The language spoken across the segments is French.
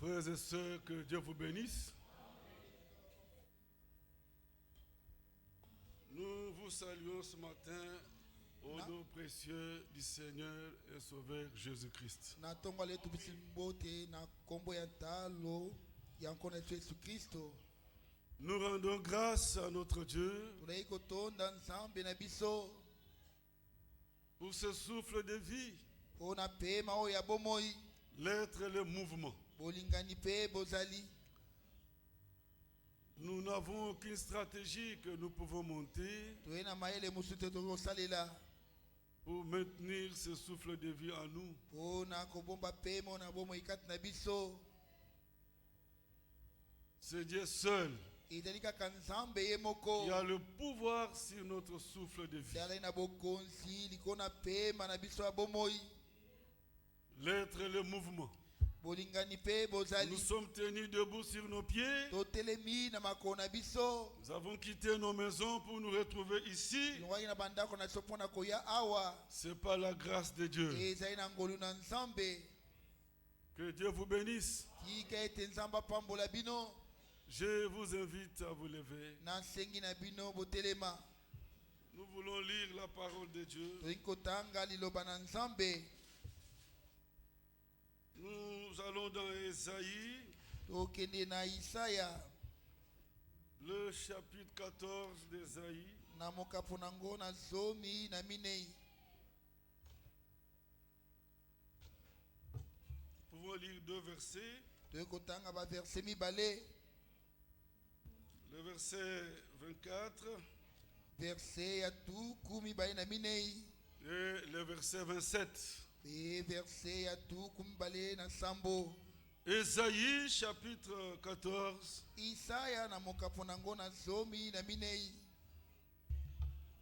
Frères et sœurs, que Dieu vous bénisse. Nous vous saluons ce matin au nom précieux du Seigneur et Sauveur Jésus-Christ. Nous rendons grâce à notre Dieu pour ce souffle de vie, l'être et le mouvement. Nous n'avons aucune stratégie que nous pouvons monter pour maintenir ce souffle de vie en nous. C'est Dieu seul qui a le pouvoir sur notre souffle de vie. L'être et le mouvement. Nous sommes tenus debout sur nos pieds. Nous avons quitté nos maisons pour nous retrouver ici. C'est par la grâce de Dieu. Que Dieu vous bénisse. Je vous invite à vous lever. Nous voulons lire la parole de Dieu. Nous allons dans Ésaïe, le chapitre 14 d'Ésaïe. Nous pouvons lire deux versets. Le verset 24 et le verset 27. Ésaïe chapitre 14.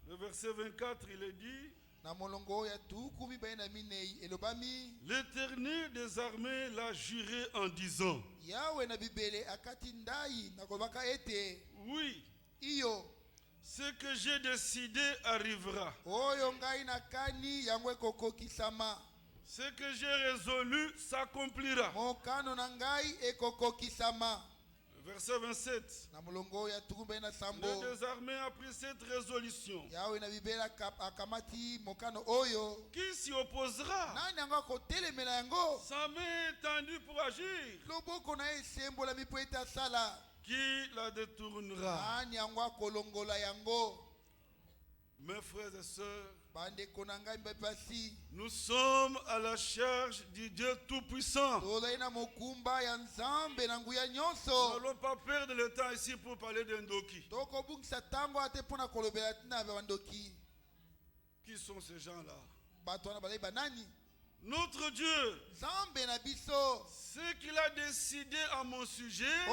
Le verset 24, il est dit: L'Éternel des armées l'a juré en disant: Oui, ce que j'ai décidé arrivera. Ce que j'ai résolu s'accomplira. Verset 27. Le des armées a pris cette résolution. Qui s'y opposera? Sa main est tendue pour agir. Qui la détournera? Mes frères et sœurs, nous sommes à la charge du Dieu Tout-Puissant. Nous n'allons pas perdre le temps ici pour parler d'Ndoki. Qui sont ces gens-là? Notre Dieu, ce qu'il a décidé à mon sujet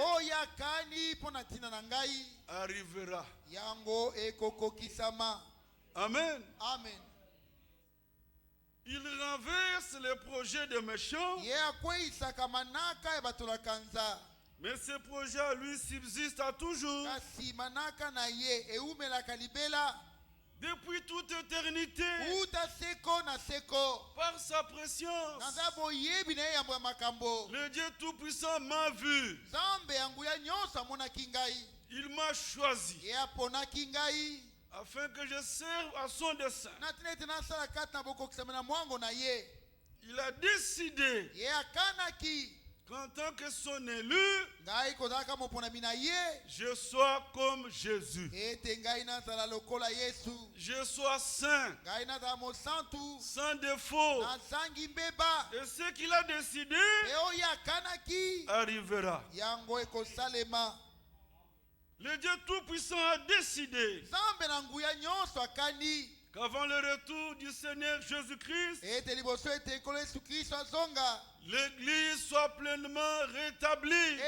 arrivera. Amen. Amen. Il renverse les projets des méchants. Mais ces projets à lui subsistent à toujours. Depuis toute éternité. Par sa préscience. Le Dieu Tout-Puissant m'a vu. Il m'a choisi. Afin que je serve à son dessein. Il a décidé qu'en tant que son élu, je sois comme Jésus. Je sois saint, sans défaut. Et ce qu'il a décidé arrivera. Le Dieu Tout-Puissant a décidé qu'avant le retour du Seigneur Jésus-Christ, l'Église soit pleinement rétablie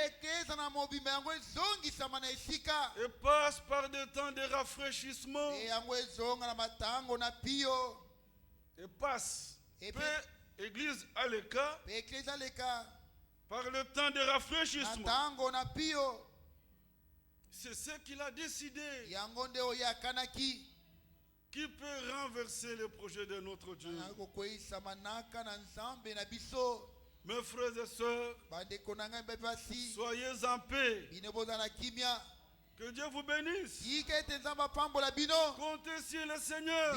et passe par des temps de rafraîchissement et passe, Église à l'écart, par le temps de rafraîchissement. C'est ce qu'il a décidé. Qui peut renverser le projet de notre Dieu? Mes frères et sœurs, soyez en paix. Que Dieu vous bénisse. Comptez sur le Seigneur.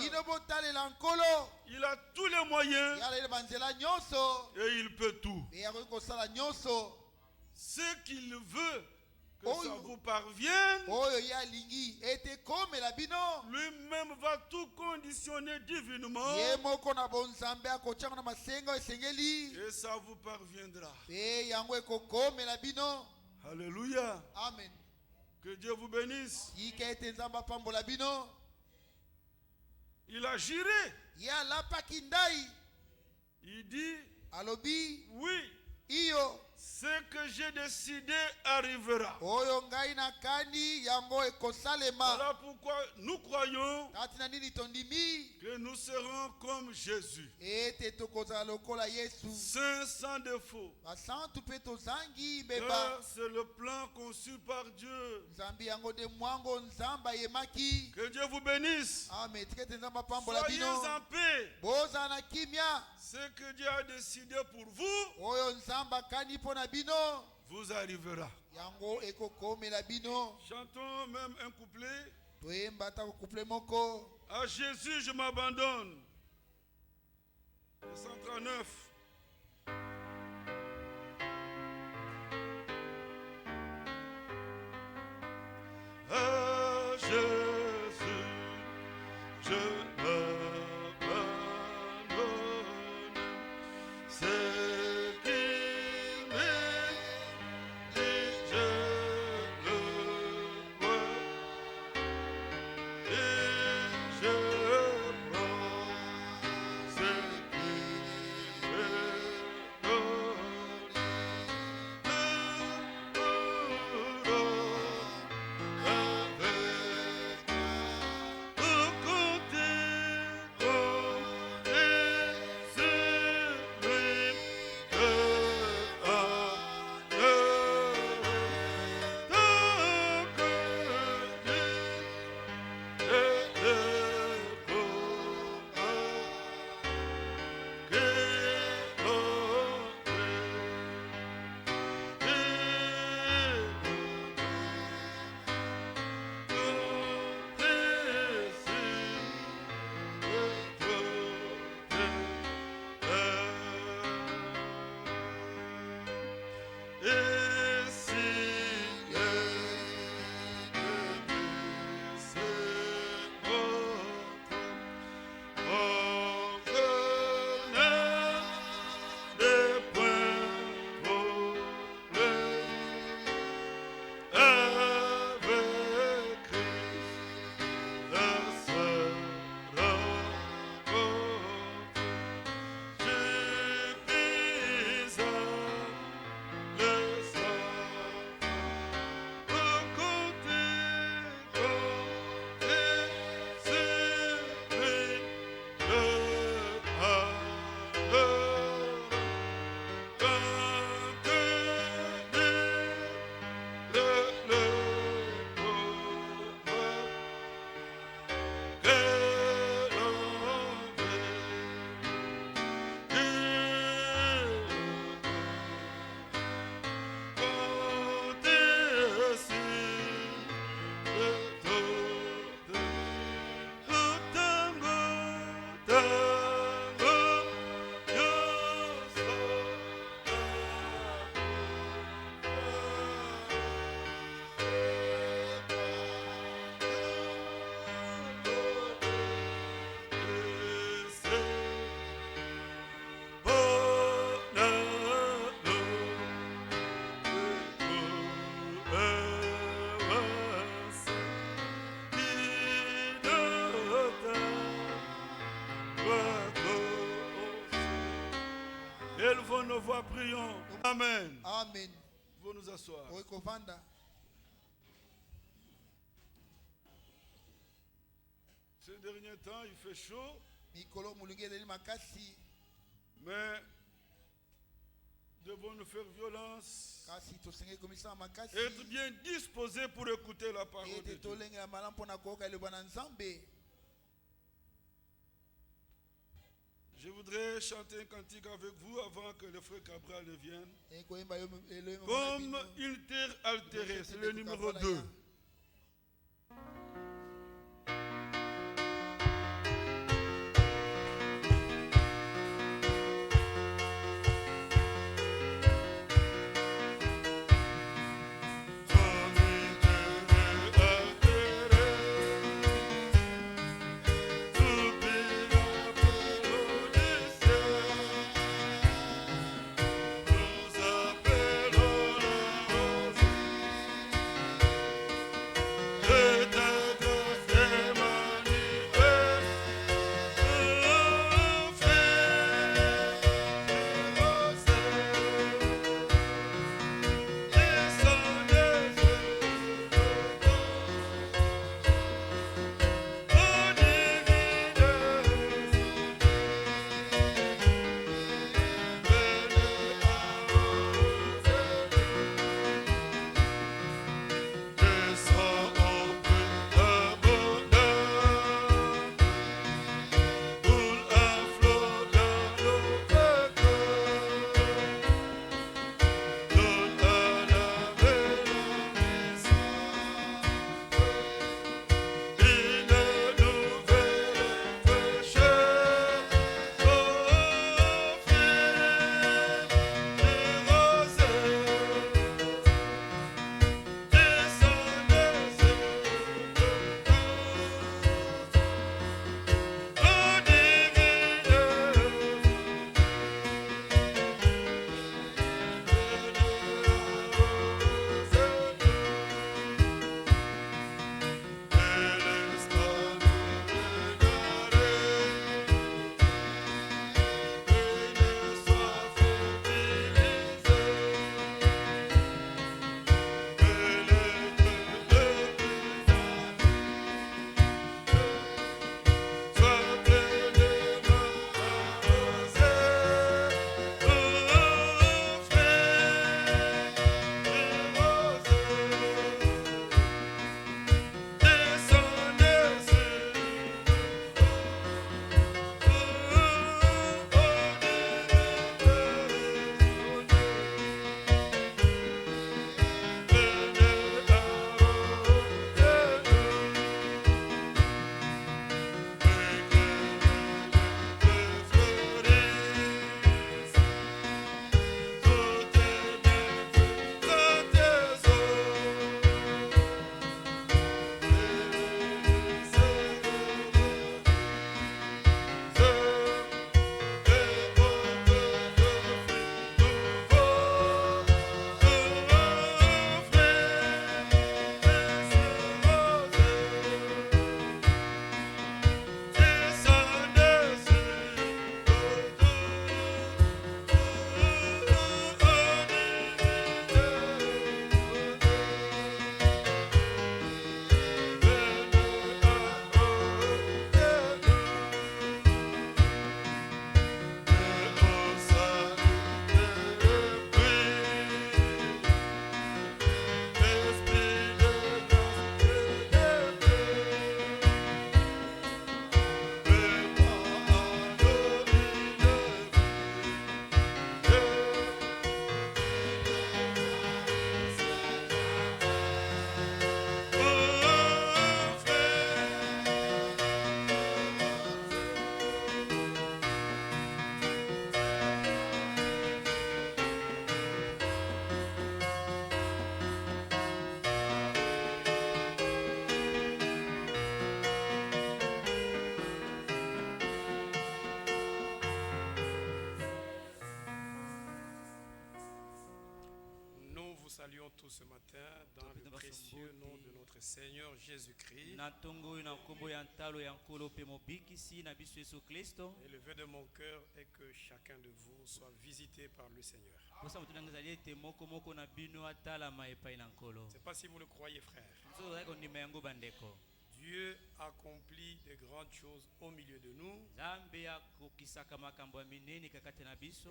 Il a tous les moyens et il peut tout. Ce qu'il veut que ça vous parvienne, lui-même va tout conditionner divinement et ça vous parviendra. Alléluia. Amen. Que Dieu vous bénisse. Il a juré. Il dit, oui, ce que j'ai décidé arrivera. Voilà pourquoi nous croyons que nous serons comme Jésus. Saint sans défaut. Car c'est le plan conçu par Dieu. Que Dieu vous bénisse. Soyez en paix. Ce que Dieu a décidé pour vous, vous arrivera. Chantons même un couplet. À Jésus je m'abandonne. 139. À Jésus je m'abandonne. C'est qu'il m'aime. Élevons nos voix, prions. Amen. Amen. Vous nous asseoir. Ces derniers temps, il fait chaud. Mais devons nous faire violence. Être bien disposé pour écouter la parole de Dieu. Je voudrais voudrais chanter un cantique avec vous avant que le frère Cabral ne vienne. Comme une terre altérée, c'est le numéro 2. Saluons tous ce matin dans le précieux nom de notre Seigneur Jésus-Christ. Et le vœu de mon cœur est que chacun de vous soit visité par le Seigneur. Je ne sais pas si vous le croyez, frère. Dieu accomplit de grandes choses au milieu de nous.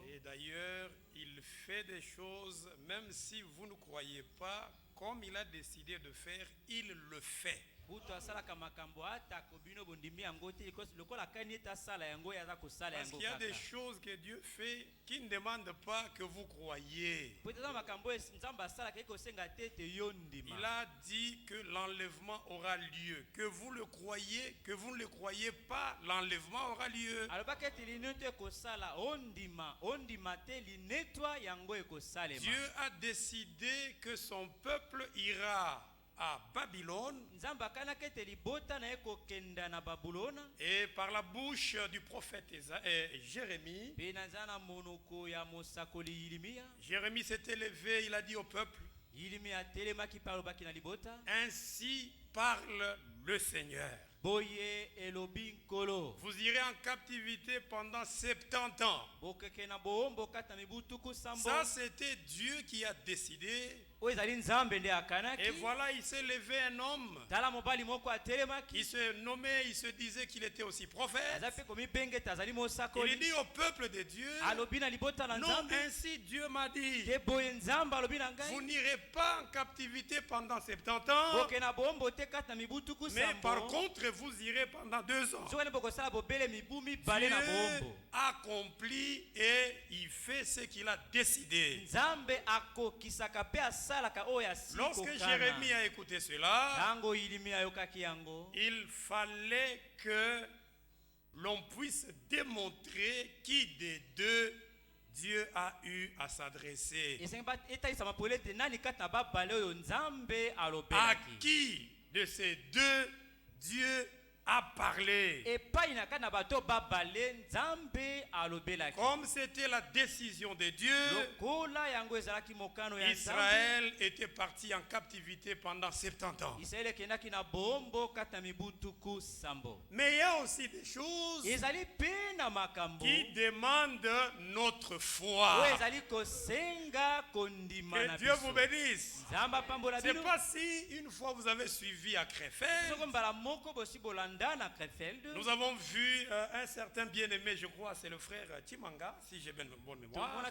Et d'ailleurs, il fait des choses, même si vous ne croyez pas, comme il a décidé de faire, il le fait. Parce qu'il y a des choses que Dieu fait qui ne demandent pas que vous croyiez. Il a dit que l'enlèvement aura lieu. Que vous le croyez, que vous ne le croyez pas, l'enlèvement aura lieu. Dieu a décidé que son peuple ira à Babylone, et par la bouche du prophète Jérémie, Jérémie s'est élevé, il a dit au peuple: ainsi parle le Seigneur. Vous irez en captivité pendant 70 ans. Ça, c'était Dieu qui a décidé. Et voilà, il s'est levé un homme. Il se nommait, il se disait qu'il était aussi prophète. Il dit au peuple de Dieu: non, ainsi Dieu m'a dit, vous n'irez pas en captivité pendant 70 ans, mais par contre vous irez pendant 2 ans. Dieu accomplit et il fait ce qu'il a décidé. Lorsque Jérémie a écouté cela, il fallait que l'on puisse démontrer qui des deux Dieu a eu à s'adresser. À qui de ces deux Dieu a parlé. Comme c'était la décision de Dieu, Israël était parti en captivité pendant 70 ans. Mais il y a aussi des choses qui demandent notre foi. Que Dieu vous bénisse. C'est pas si une fois vous avez suivi à Krefeld, nous avons vu un certain bien-aimé, je crois, c'est le frère Chimanga, si j'ai bien une bonne mémoire.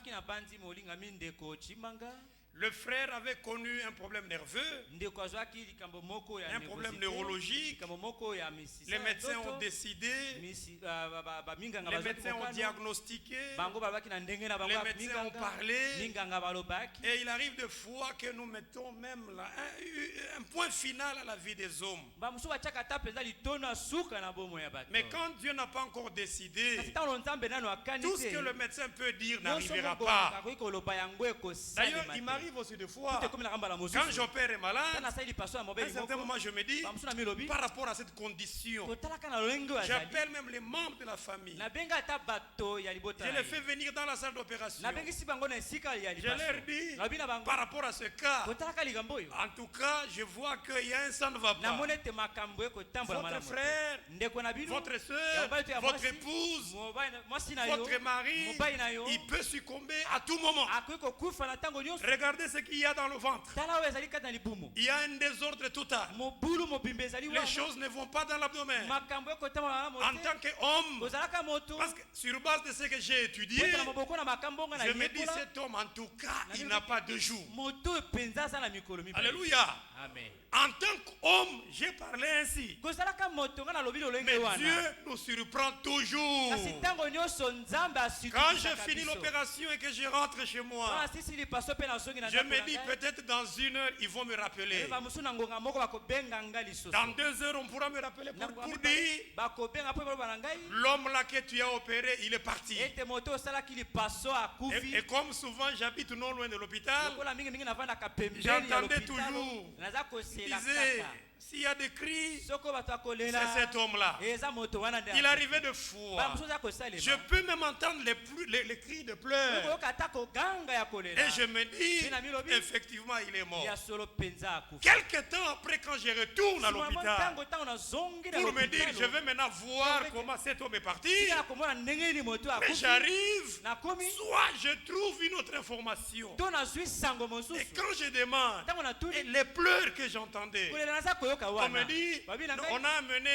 Le frère avait connu un problème nerveux, un problème neurologique. Les médecins ont décidé, les médecins ont diagnostiqué, les médecins ont parlé. Et il arrive des fois que nous mettons même là un point final à la vie des hommes. Mais quand Dieu n'a pas encore décidé, tout ce que le médecin peut dire n'arrivera pas. D'ailleurs, il m'arrive aussi des fois, quand j'opère un malade, à un certain moment je me dis, par rapport à cette condition, j'appelle même les membres de la famille. Je les fais venir dans la salle d'opération. Je leur dis, par rapport à ce cas, en tout cas, je vois qu'il y a un sang ne va pas. Votre frère, votre soeur, votre épouse, votre mari, il peut succomber à tout moment. Regardez ce qu'il y a dans le ventre. Il y a un désordre total. Les choses ne vont pas dans l'abdomen. En tant qu'homme, parce que sur base de ce que j'ai étudié, je me dis, cet homme en tout cas, il n'a pas de jour. Alléluia. Amen. En tant qu'homme, j'ai parlé ainsi. Mais Dieu nous surprend toujours. Quand je finis l'opération et que je rentre chez moi, je me dis peut-être dans 1 heure, ils vont me rappeler. Dans 2 heures, on pourra me rappeler pour dire, l'homme là que tu as opéré, il est parti. Et comme souvent j'habite non loin de l'hôpital, j'entendais toujours, il disait, s'il y a des cris, c'est cet homme-là. Il arrivait de fois. Je peux même entendre les cris de pleurs. Et je me dis, effectivement, il est mort. Quelque temps après, quand je retourne à l'hôpital, pour me dire, je vais maintenant voir comment cet homme est parti. Mais j'arrive, soit je trouve une autre information. Et quand je demande, et les pleurs que j'entendais, On me dit, on a amené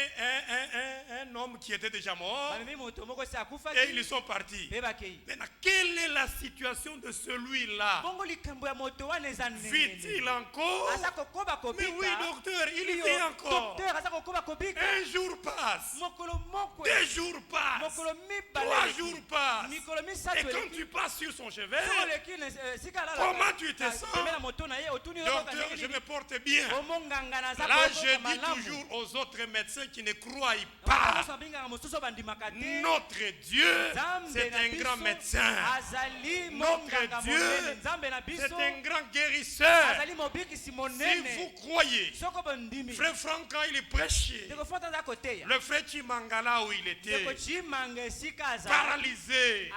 un homme qui était déjà mort et ils sont partis. Maintenant, quelle est la situation de celui-là? Vit-il encore? Mais oui, docteur, il vit encore. Un jour passe, 2 jours passent, 3 jours passent. Et quand tu passes sur son chevet, comment tu te sens? Docteur, je me porte bien. Là, je dis toujours aux autres médecins qui ne croient pas. Notre Dieu, c'est un grand médecin. Notre Dieu, c'est un grand guérisseur. Si vous croyez, frère Franck, quand il prêchait, le frère Chimangala où il était, paralysé,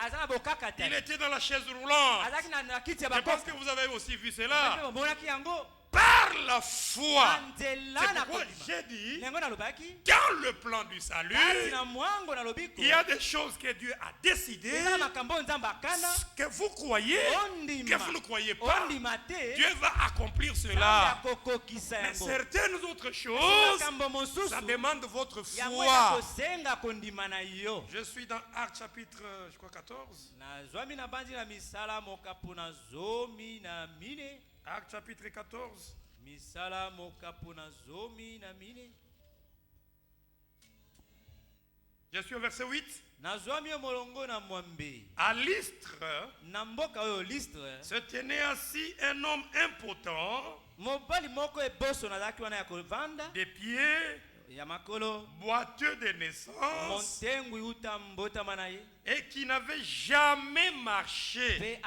il était dans la chaise roulante. Je pense que vous avez aussi vu cela. Par la foi. C'est pourquoi j'ai dit, dans le plan du salut, il y a des choses que Dieu a décidées, que vous croyez, que vous ne croyez pas. Dieu va accomplir cela. Mais certaines autres choses, ça demande votre foi. Je suis dans Actes chapitre, je crois, 14. Actes chapitre 14. Je suis au verset 8. À Lystre se tenait assis un homme impotent, des pieds boiteux de naissance, et qui n'avait jamais marché.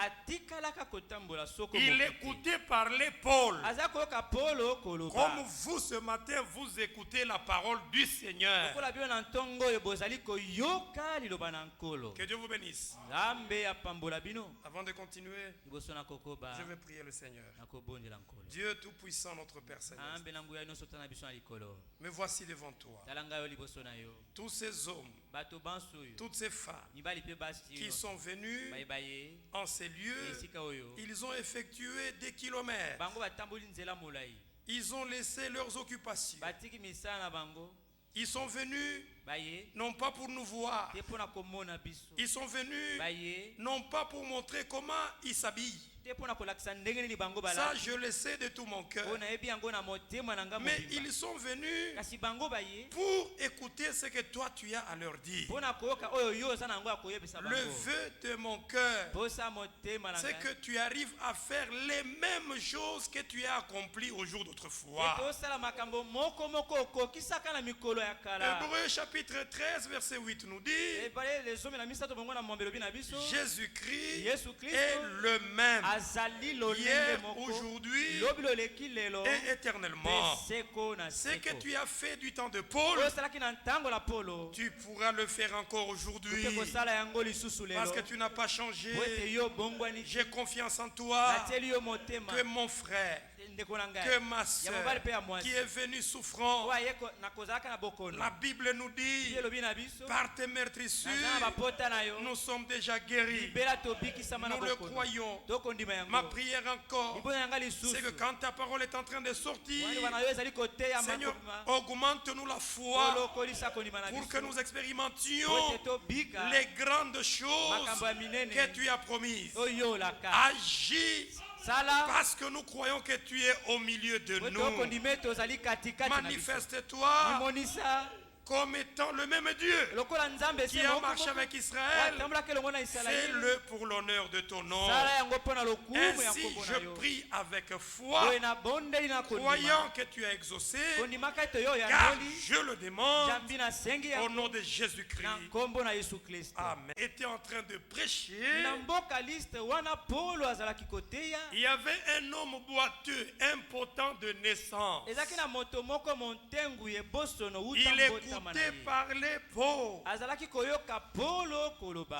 Il écoutait parler Paul. Comme vous ce matin, vous écoutez la parole du Seigneur. Que Dieu vous bénisse. Avant de continuer, je vais prier le Seigneur. Dieu Tout-Puissant, notre Père Céleste, me voici devant toi. Tous ces hommes, toutes ces femmes qui sont venus en ces lieux, ils ont effectué des kilomètres. Ils ont laissé leurs occupations. Ils sont venus non pas pour nous voir. Ils sont venus non pas pour montrer comment ils s'habillent. Ça, je le sais de tout mon cœur. Mais ils sont venus pour écouter ce que toi tu as à leur dire. Le vœu de mon cœur, c'est que tu arrives à faire les mêmes choses que tu as accomplies au jour d'autrefois. Hébreux chapitre 13 verset 8 nous dit, Jésus-Christ est le même hier, aujourd'hui et éternellement. Ce que tu as fait du temps de Paul, tu pourras le faire encore aujourd'hui, parce que tu n'as pas changé. J'ai confiance en toi, que mon frère, que ma soeur qui est venue souffrant, la Bible nous dit, par tes meurtrissures, nous sommes déjà guéris. Nous le croyons. Ma prière encore, c'est que quand ta parole est en train de sortir, Seigneur, augmente-nous la foi pour que nous expérimentions les grandes choses que tu as promises. Agis, parce que nous croyons que tu es au milieu de nous. Manifeste-toi comme étant le même Dieu qui a marché avec Israël. Fais-le pour l'honneur de ton nom. Ainsi je prie avec foi, croyant que tu as exaucé, car je le demande au nom de Jésus-Christ. Amen. Était en train de prêcher. Il y avait un homme boiteux, impotent de naissance. Il écoutait parler Paul.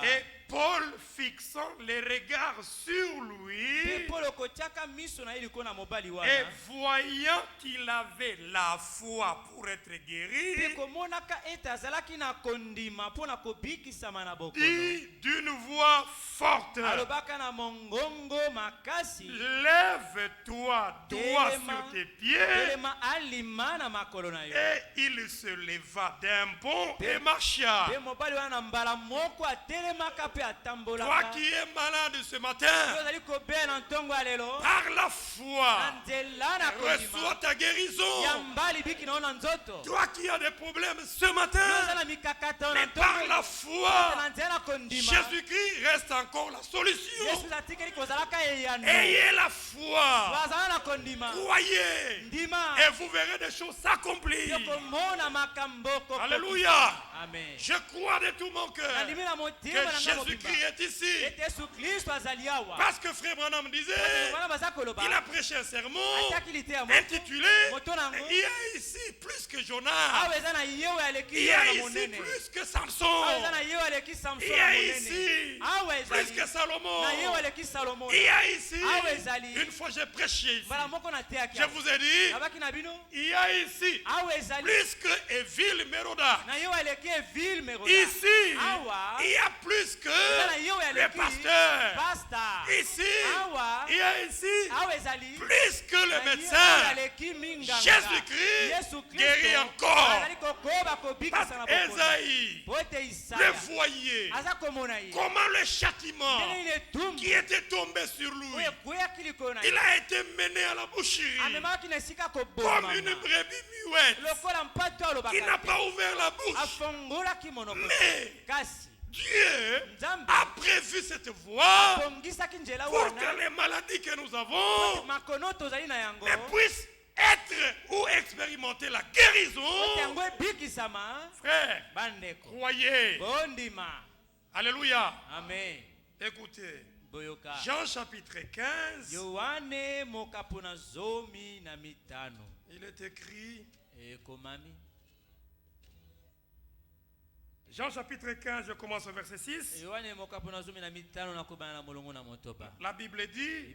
Et Paul fixant les regards sur lui et voyant qu'il avait la foi pour être guéri, dit d'une voix forte, lève-toi droit sur tes pieds. Et il se leva d'un bond et marcha. Toi qui es malade ce matin, par la foi, reçois ta guérison. Toi qui as des problèmes ce matin, mais par la foi, Jésus-Christ reste encore la solution. Ayez la foi, croyez, et vous verrez des choses s'accomplir. Alléluia. Amen. Je crois de tout mon cœur que Jésus-Christ est ici. Parce que Frère Branham disait, il a prêché un sermon intitulé, il y a ici plus que Jonas, il y a ici plus que Samson, il y a ici plus que Salomon, il y a ici, une fois j'ai prêché ici, je vous ai dit, il y a ici plus que Évil Mérodac. Ici, il y a plus que le pasteur. Ici, il y a ici plus que le médecin. Jésus-Christ guérit encore. Parce qu'Ésaïe, le foyer, comment le châtiment qui était tombé sur lui, il a été mené à la boucherie comme une brebis muette qui n'a pas ouvert la bouche. Mais Dieu a prévu cette voie pour que les maladies que nous avons puissent être ou expérimenter la guérison. Frère, croyez. Alléluia. Amen. Écoutez, Jean chapitre 15, il est écrit, Jean chapitre 15, je commence au verset 6. La Bible dit,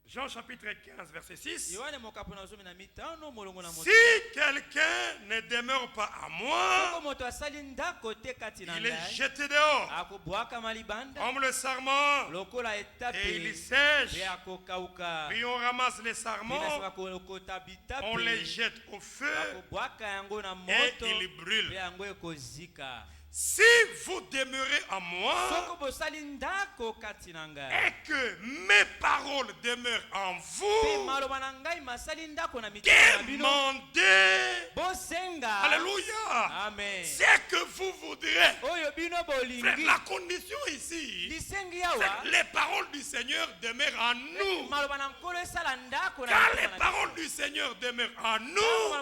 Jean chapitre 15, verset 6. Si quelqu'un ne demeure pas à moi, il est jeté dehors comme le sarment et il sèche. Puis on ramasse les sarments, on les jette au feu et ils brûlent. Si vous demeurez à moi et que mes paroles demeurent en vous, demandez, alléluia, Amen. c'est que vous voudrez. La condition ici, c'est que les paroles du Seigneur demeurent en nous. Quand les paroles du Seigneur demeurent en nous,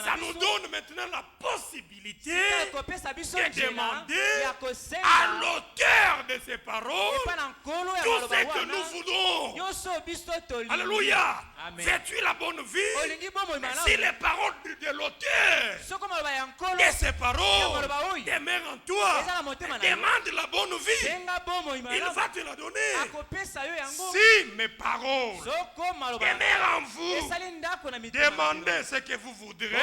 ça nous donne maintenant la possibilité de demander à l'auteur de ces paroles tout ce que nous voudrons. Alléluia. Fais-tu la bonne vie? Mais si les paroles de l'auteur de ces paroles demeurent en toi, demande la bonne vie, il va te la donner. Si mes paroles demeurent en vous, demandez ce que vous voudrez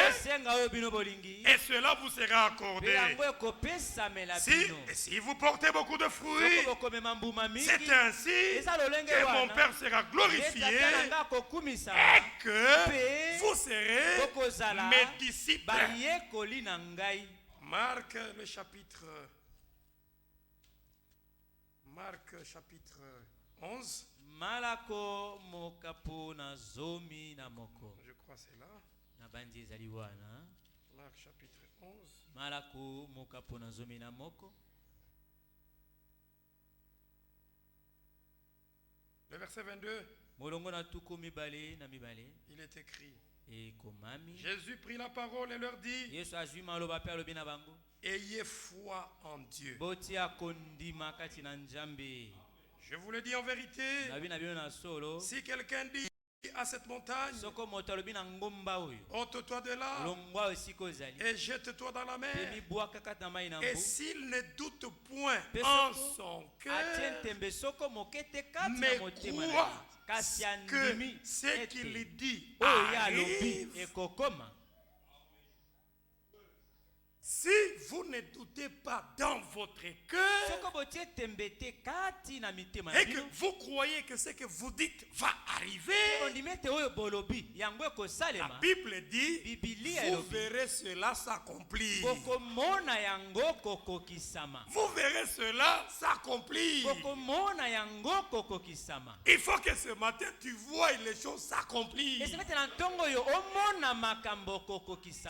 et cela vous sera accordé. Si vous portez beaucoup de fruits, c'est ainsi que mon Père sera glorifié et que vous serez mes disciples. Marc chapitre 11. Je crois c'est là. Marc chapitre 11. Le verset 22. Il est écrit. Jésus prit la parole et leur dit, ayez foi en Dieu. Je vous le dis en vérité, si quelqu'un dit à cette montagne, ôte-toi de là et jette-toi dans la mer. Et s'il ne doute point en son cœur, mais croit que ce qu'il dit arrive, si vous ne doutez pas dans votre cœur et que vous croyez que ce que vous dites va arriver, la Bible dit, vous verrez cela s'accomplir. Vous verrez cela s'accomplir. Il faut que ce matin tu vois les choses s'accomplir.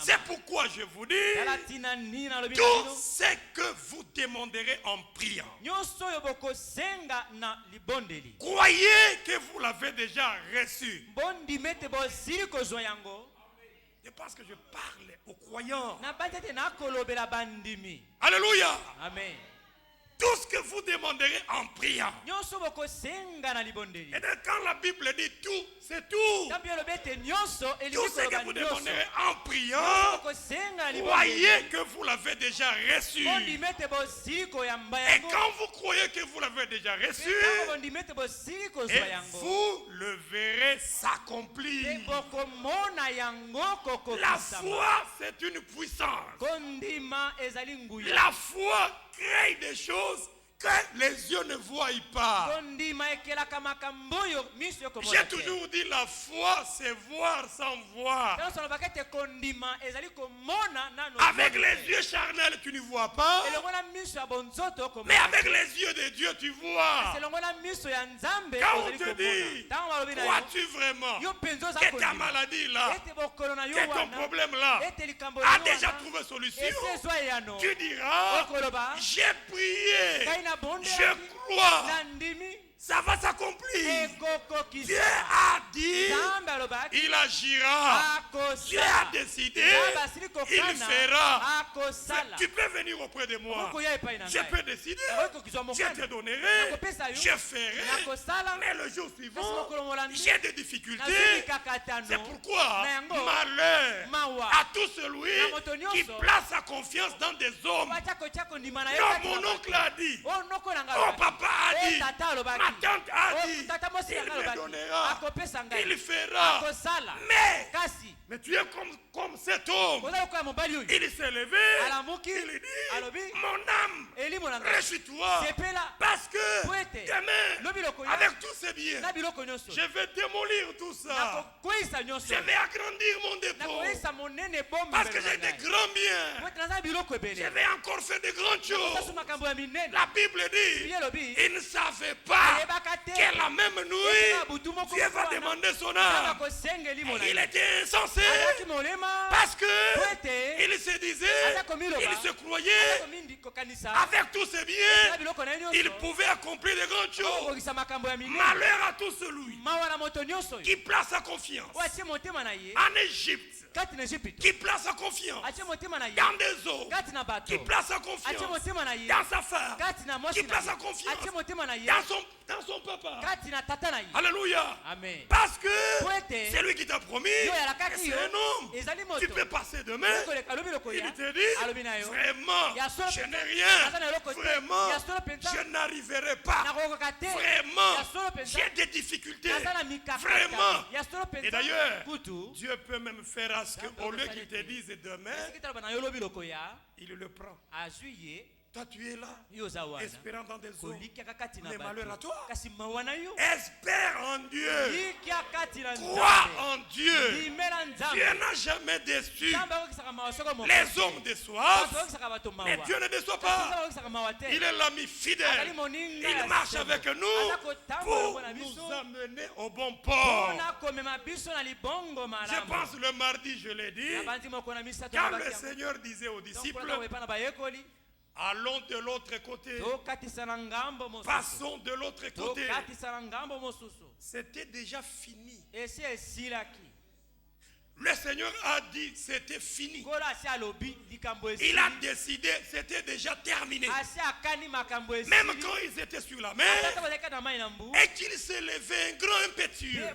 C'est pourquoi je vous dis, tout ce que vous demanderez en priant, croyez que vous l'avez déjà reçu. C'est parce que je parle aux croyants. Alléluia. Amen. Tout ce que vous demanderez en priant. Et donc quand la Bible dit tout, c'est tout. Tout ce que vous demanderez en priant, croyez que vous l'avez déjà reçu. Et quand vous croyez que vous l'avez déjà reçu, et vous le verrez s'accomplir. La foi, c'est une puissance. La foi crée des choses que les yeux ne voient pas. J'ai toujours dit la foi c'est voir sans voir. Avec les yeux charnels tu ne vois pas, mais avec les yeux de Dieu tu vois. Quand on te dit, crois-tu vraiment que ta maladie là, que ton problème là a déjà trouvé solution, tu diras, j'ai prié, je crois, ça va s'accomplir. Dieu a dit, il agira. Dieu a décidé, il fera. Tu peux venir auprès de moi. Je peux décider, je te donnerai, je ferai. Mais le jour suivant, j'ai des difficultés. C'est pourquoi malheur à tout celui qui place sa confiance dans des hommes. Non, mon oncle a dit, oh papa a dit, ma tante a dit, il me donnera, il fera. Mais tu es comme cet homme. Il s'est levé, il dit, mon âme, réjouis-toi, parce que demain, avec tous ces biens, je vais démolir tout ça. Je vais agrandir mon dépôt, parce que j'ai des grands biens. Je vais encore faire de grandes choses. La Bible dit, il ne savait pas que la même nuit, Dieu va demander son âme. Il était insensé. Parce que il se disait, il se croyait, avec tous ses biens, il pouvait accomplir de grandes choses. Malheur à tout celui qui place sa confiance en Égypte, qui place sa confiance dans des eaux, qui place sa confiance dans sa femme, qui place sa confiance dans son papa. Alléluia. Amen. Parce que c'est lui qui t'a promis que c'est un homme. Tu peux passer demain. Il te dit, vraiment, je n'ai rien. Vraiment, je n'arriverai pas. Vraiment, j'ai des difficultés. Vraiment. Et d'ailleurs, Dieu peut même faire à ce qu'au lieu qu'il te dise demain, il le prend. Toi tu es là, espérant dans des eaux. Mais malheur à toi. Espère en Dieu. Crois en Dieu. Dieu n'a jamais déçu. Les hommes déçoivent, mais Dieu ne déçoit pas. Il est l'ami fidèle. Il marche avec nous pour nous amener au bon port. Je pense le mardi, je l'ai dit, quand le Seigneur disait aux disciples, allons de l'autre côté. Passons de l'autre côté. C'était déjà fini. Le Seigneur a dit c'était fini. Il a décidé, c'était déjà terminé. Même quand ils étaient sur la mer et qu'il s'est levé un grand impétueux,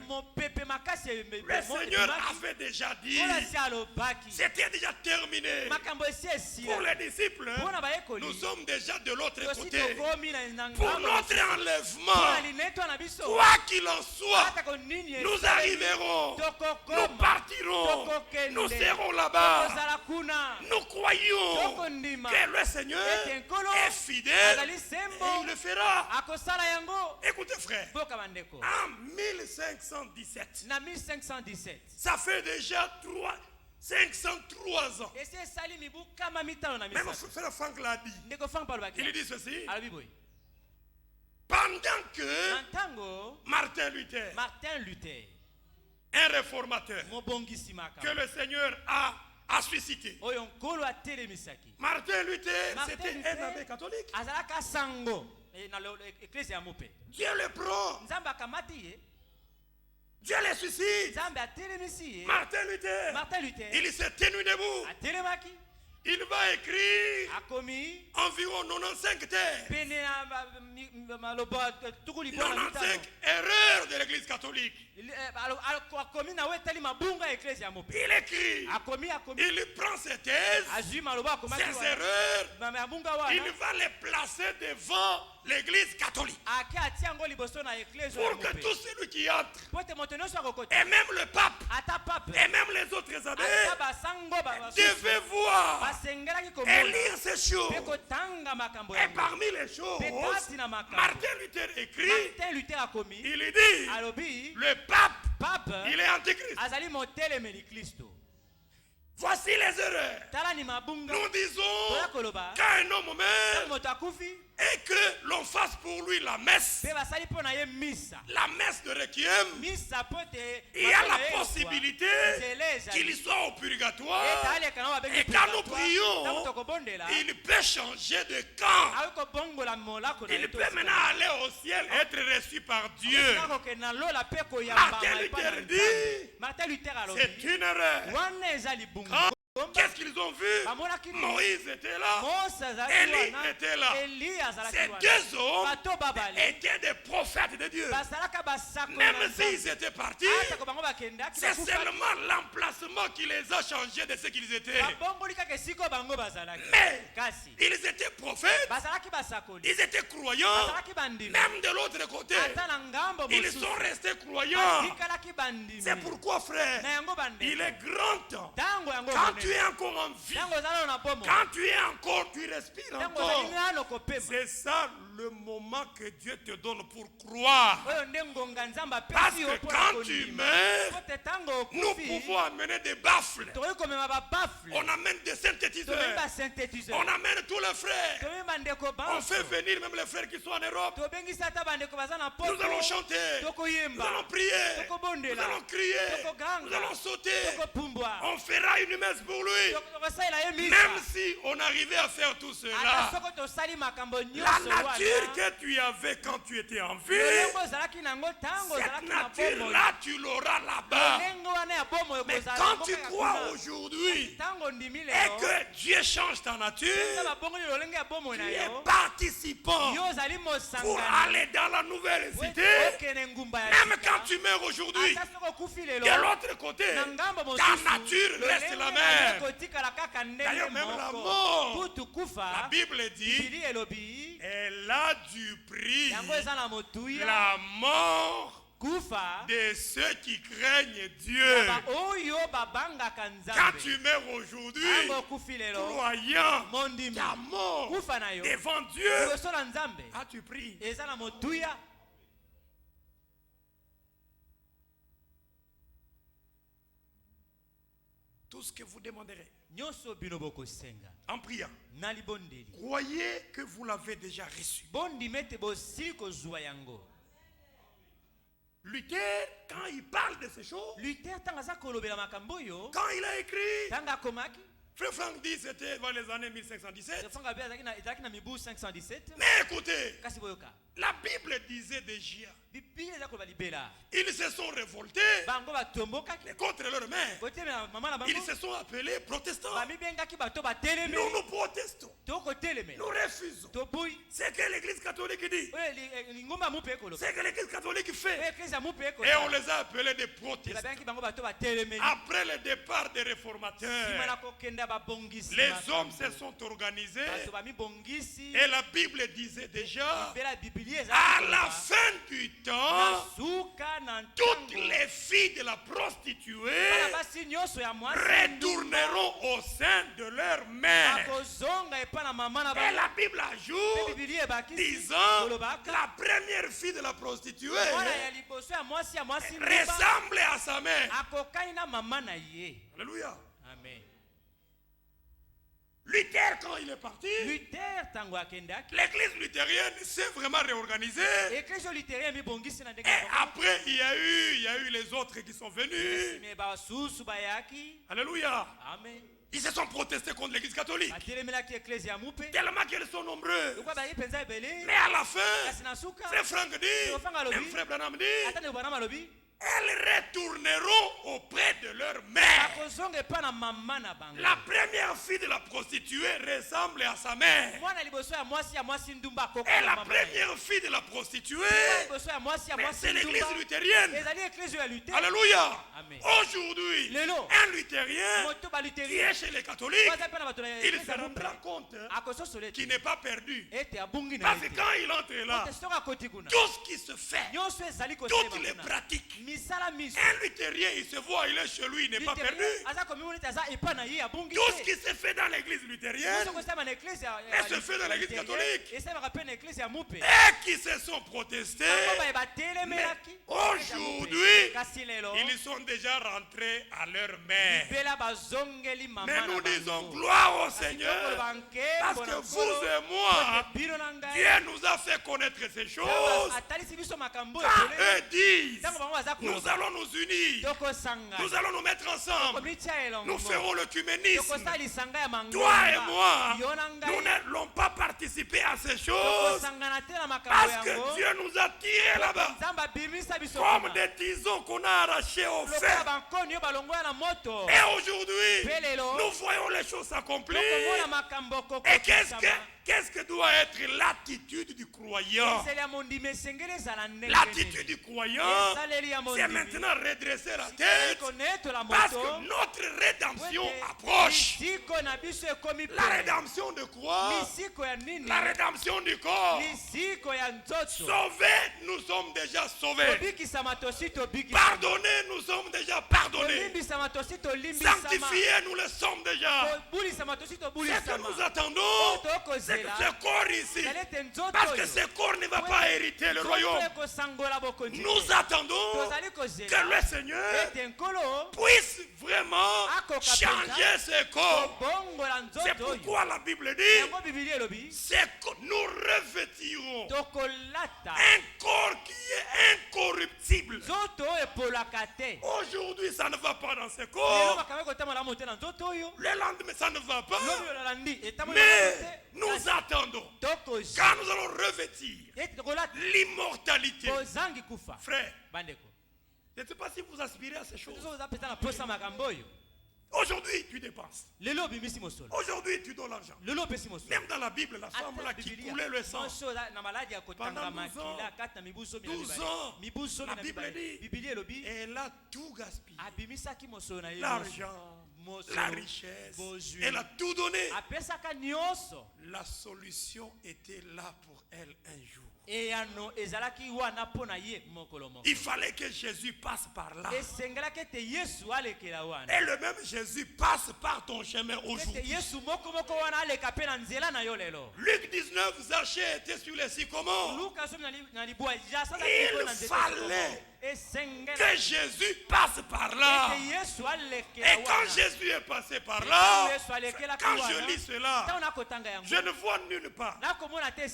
le Seigneur avait déjà dit c'était déjà terminé. Pour les disciples, nous sommes déjà de l'autre côté. Pour notre enlèvement, quoi qu'il en soit, nous arriverons, nous partirons. Nous serons là-bas. Nous croyons que le Seigneur est fidèle et il le fera. Écoutez frère, en 1517, ça fait déjà 503 ans. Même frère Franck l'a dit. Il dit ceci. Pendant que Martin Luther, un réformateur que le Seigneur a suscité. Martin Luther, c'était un abbé catholique. Dieu le prend. Dieu le suscite. Martin Luther, il s'est tenu debout. Il va écrire environ 95 textes. 95 erreurs de l'Église catholique. Il écrit, il prend ses thèses, ses erreurs, il va les placer devant l'Église catholique. Pour que tout celui qui entre, et même le pape, et même les autres abbés, devaient voir et lire ces choses. Et parmi les choses, Martin Luther écrit, il dit, le pape, il est antichrist. Voici les erreurs. Nous disons qu'un homme meurt et que l'on fasse pour lui la messe. La messe de Requiem. Il y a la possibilité qu'il soit au purgatoire. Et quand nous prions, il peut changer de camp. Il peut maintenant aller au ciel et être reçu par Dieu. Martin Luther dit, c'est une erreur. Qu'est-ce qu'ils ont vu? Moïse était là, Élie était là. Ces deux hommes étaient des prophètes de Dieu. Même s'ils étaient partis, c'est seulement l'emplacement qui les a changés de ce qu'ils étaient. Mais ils étaient prophètes, ils étaient croyants. Même de l'autre côté, ils sont restés croyants. C'est pourquoi, frère, il est grand temps, quand tu es encore en vie, quand tu es encore, tu respires encore, c'est ça le moment que Dieu te donne pour croire. Parce que quand tu meurs, nous pouvons amener des baffles. On amène des synthétiseurs. On amène tous les frères. On fait venir même les frères qui sont en Europe. Nous allons chanter. Nous allons prier. Nous allons crier. Nous allons sauter. On fera une messe pour lui. Même si on arrivait à faire tout cela, la nature que tu avais quand tu étais en vie, cette nature-là, tu l'auras là-bas. Mais quand tu crois aujourd'hui et que Dieu change ta nature, tu es participant pour aller dans la nouvelle cité. Même quand tu meurs aujourd'hui, de l'autre côté, ta nature reste la même. D'ailleurs, même la mort, la Bible dit, elle a du prix. La mort de ceux qui craignent Dieu. Quand tu meurs aujourd'hui, croyant, ta mort devant Dieu, as-tu pris? Tout ce que vous demanderez en priant, croyez que vous l'avez déjà reçu. Luther, quand il parle de ces choses, quand il a écrit, Frère Franck dit c'était dans les années 1517. Mais écoutez, La Bible disait déjà, ils se sont révoltés contre leur mère. Ils se sont appelés protestants. Nous nous protestons. Nous refusons. C'est que l'Église catholique dit. C'est que l'Église catholique fait. Et on les a appelés des protestants. Après le départ des réformateurs, les hommes se sont organisés. Et la Bible disait déjà, à la fin du temps, toutes les filles de la prostituée retourneront au sein de leur mère. Et la Bible ajoute, disant, la première fille de la prostituée ressemble à sa mère. Alléluia. Amen. Luther, quand il est parti, l'église luthérienne s'est vraiment réorganisée. Et après, il y a eu les autres qui sont venus. Alléluia. Amen. Ils se sont protestés contre l'église catholique. Tellement qu'elles sont nombreux. Mais à la fin, frère Franck dit, même frère Branham dit, elles retourneront auprès de leur mère. La première fille de la prostituée ressemble à sa mère. Et la première fille de la prostituée, c'est l'église luthérienne. Alléluia. Aujourd'hui, un luthérien qui est chez les catholiques, il se rendra compte qu'il n'est pas perdu. Parce que quand il entre là, tout ce qui se fait, toutes les pratiques, un luthérien, il se voit, il est chez lui, il n'est pas perdu. Tout ce qui se fait dans l'église luthérienne, et se fait dans l'église catholique, et qui se sont protestés, mais aujourd'hui, ils sont déjà rentrés à leur mère. Mais nous disons gloire au Seigneur, parce que vous et moi, Dieu nous a fait connaître ces choses. Quand eux disent, nous allons nous unir, nous allons nous mettre ensemble, nous ferons l'œcuménisme. Toi et moi, nous n'allons pas participer à ces choses parce que Dieu nous a tirés là-bas comme des tisons qu'on a arrachés au feu. Et aujourd'hui, nous voyons les choses s'accomplir. Et qu'est-ce que doit être l'attitude du croyant? L'attitude du croyant, c'est maintenant redresser la tête parce que notre rédemption approche. La rédemption de quoi? La rédemption du corps. Sauvés, nous sommes déjà sauvés. Pardonnés, nous sommes déjà pardonnés. Sanctifiés, nous le sommes déjà. Ce que nous attendons, c'est que ce corps ici, parce que ce corps ne va pas hériter le royaume. Nous attendons que le Seigneur puisse vraiment changer ce corps. C'est pourquoi la Bible dit, c'est que nous revêtirons un corps qui est incorruptible. Aujourd'hui, ça ne va pas dans ce corps. Le lendemain, ça ne va pas. Mais nous attendons quand nous allons revêtir l'immortalité. Frère, je ne sais pas si vous aspirez à ces choses. Aujourd'hui, tu dépenses. Aujourd'hui, tu donnes l'argent. Même dans la Bible, la femme là qui coulait le sang pendant 12 ans, la Bible dit, elle a tout gaspillé. L'argent, la richesse, elle a tout donné. La solution était là pour elle un jour. Il fallait que Jésus passe par là. Et le même Jésus passe par ton chemin aujourd'hui. Luc 19, Zachée était sur les sycomores. Il fallait que Jésus passe par là. Et quand Jésus est passé par là, quand je lis cela, je ne vois nulle part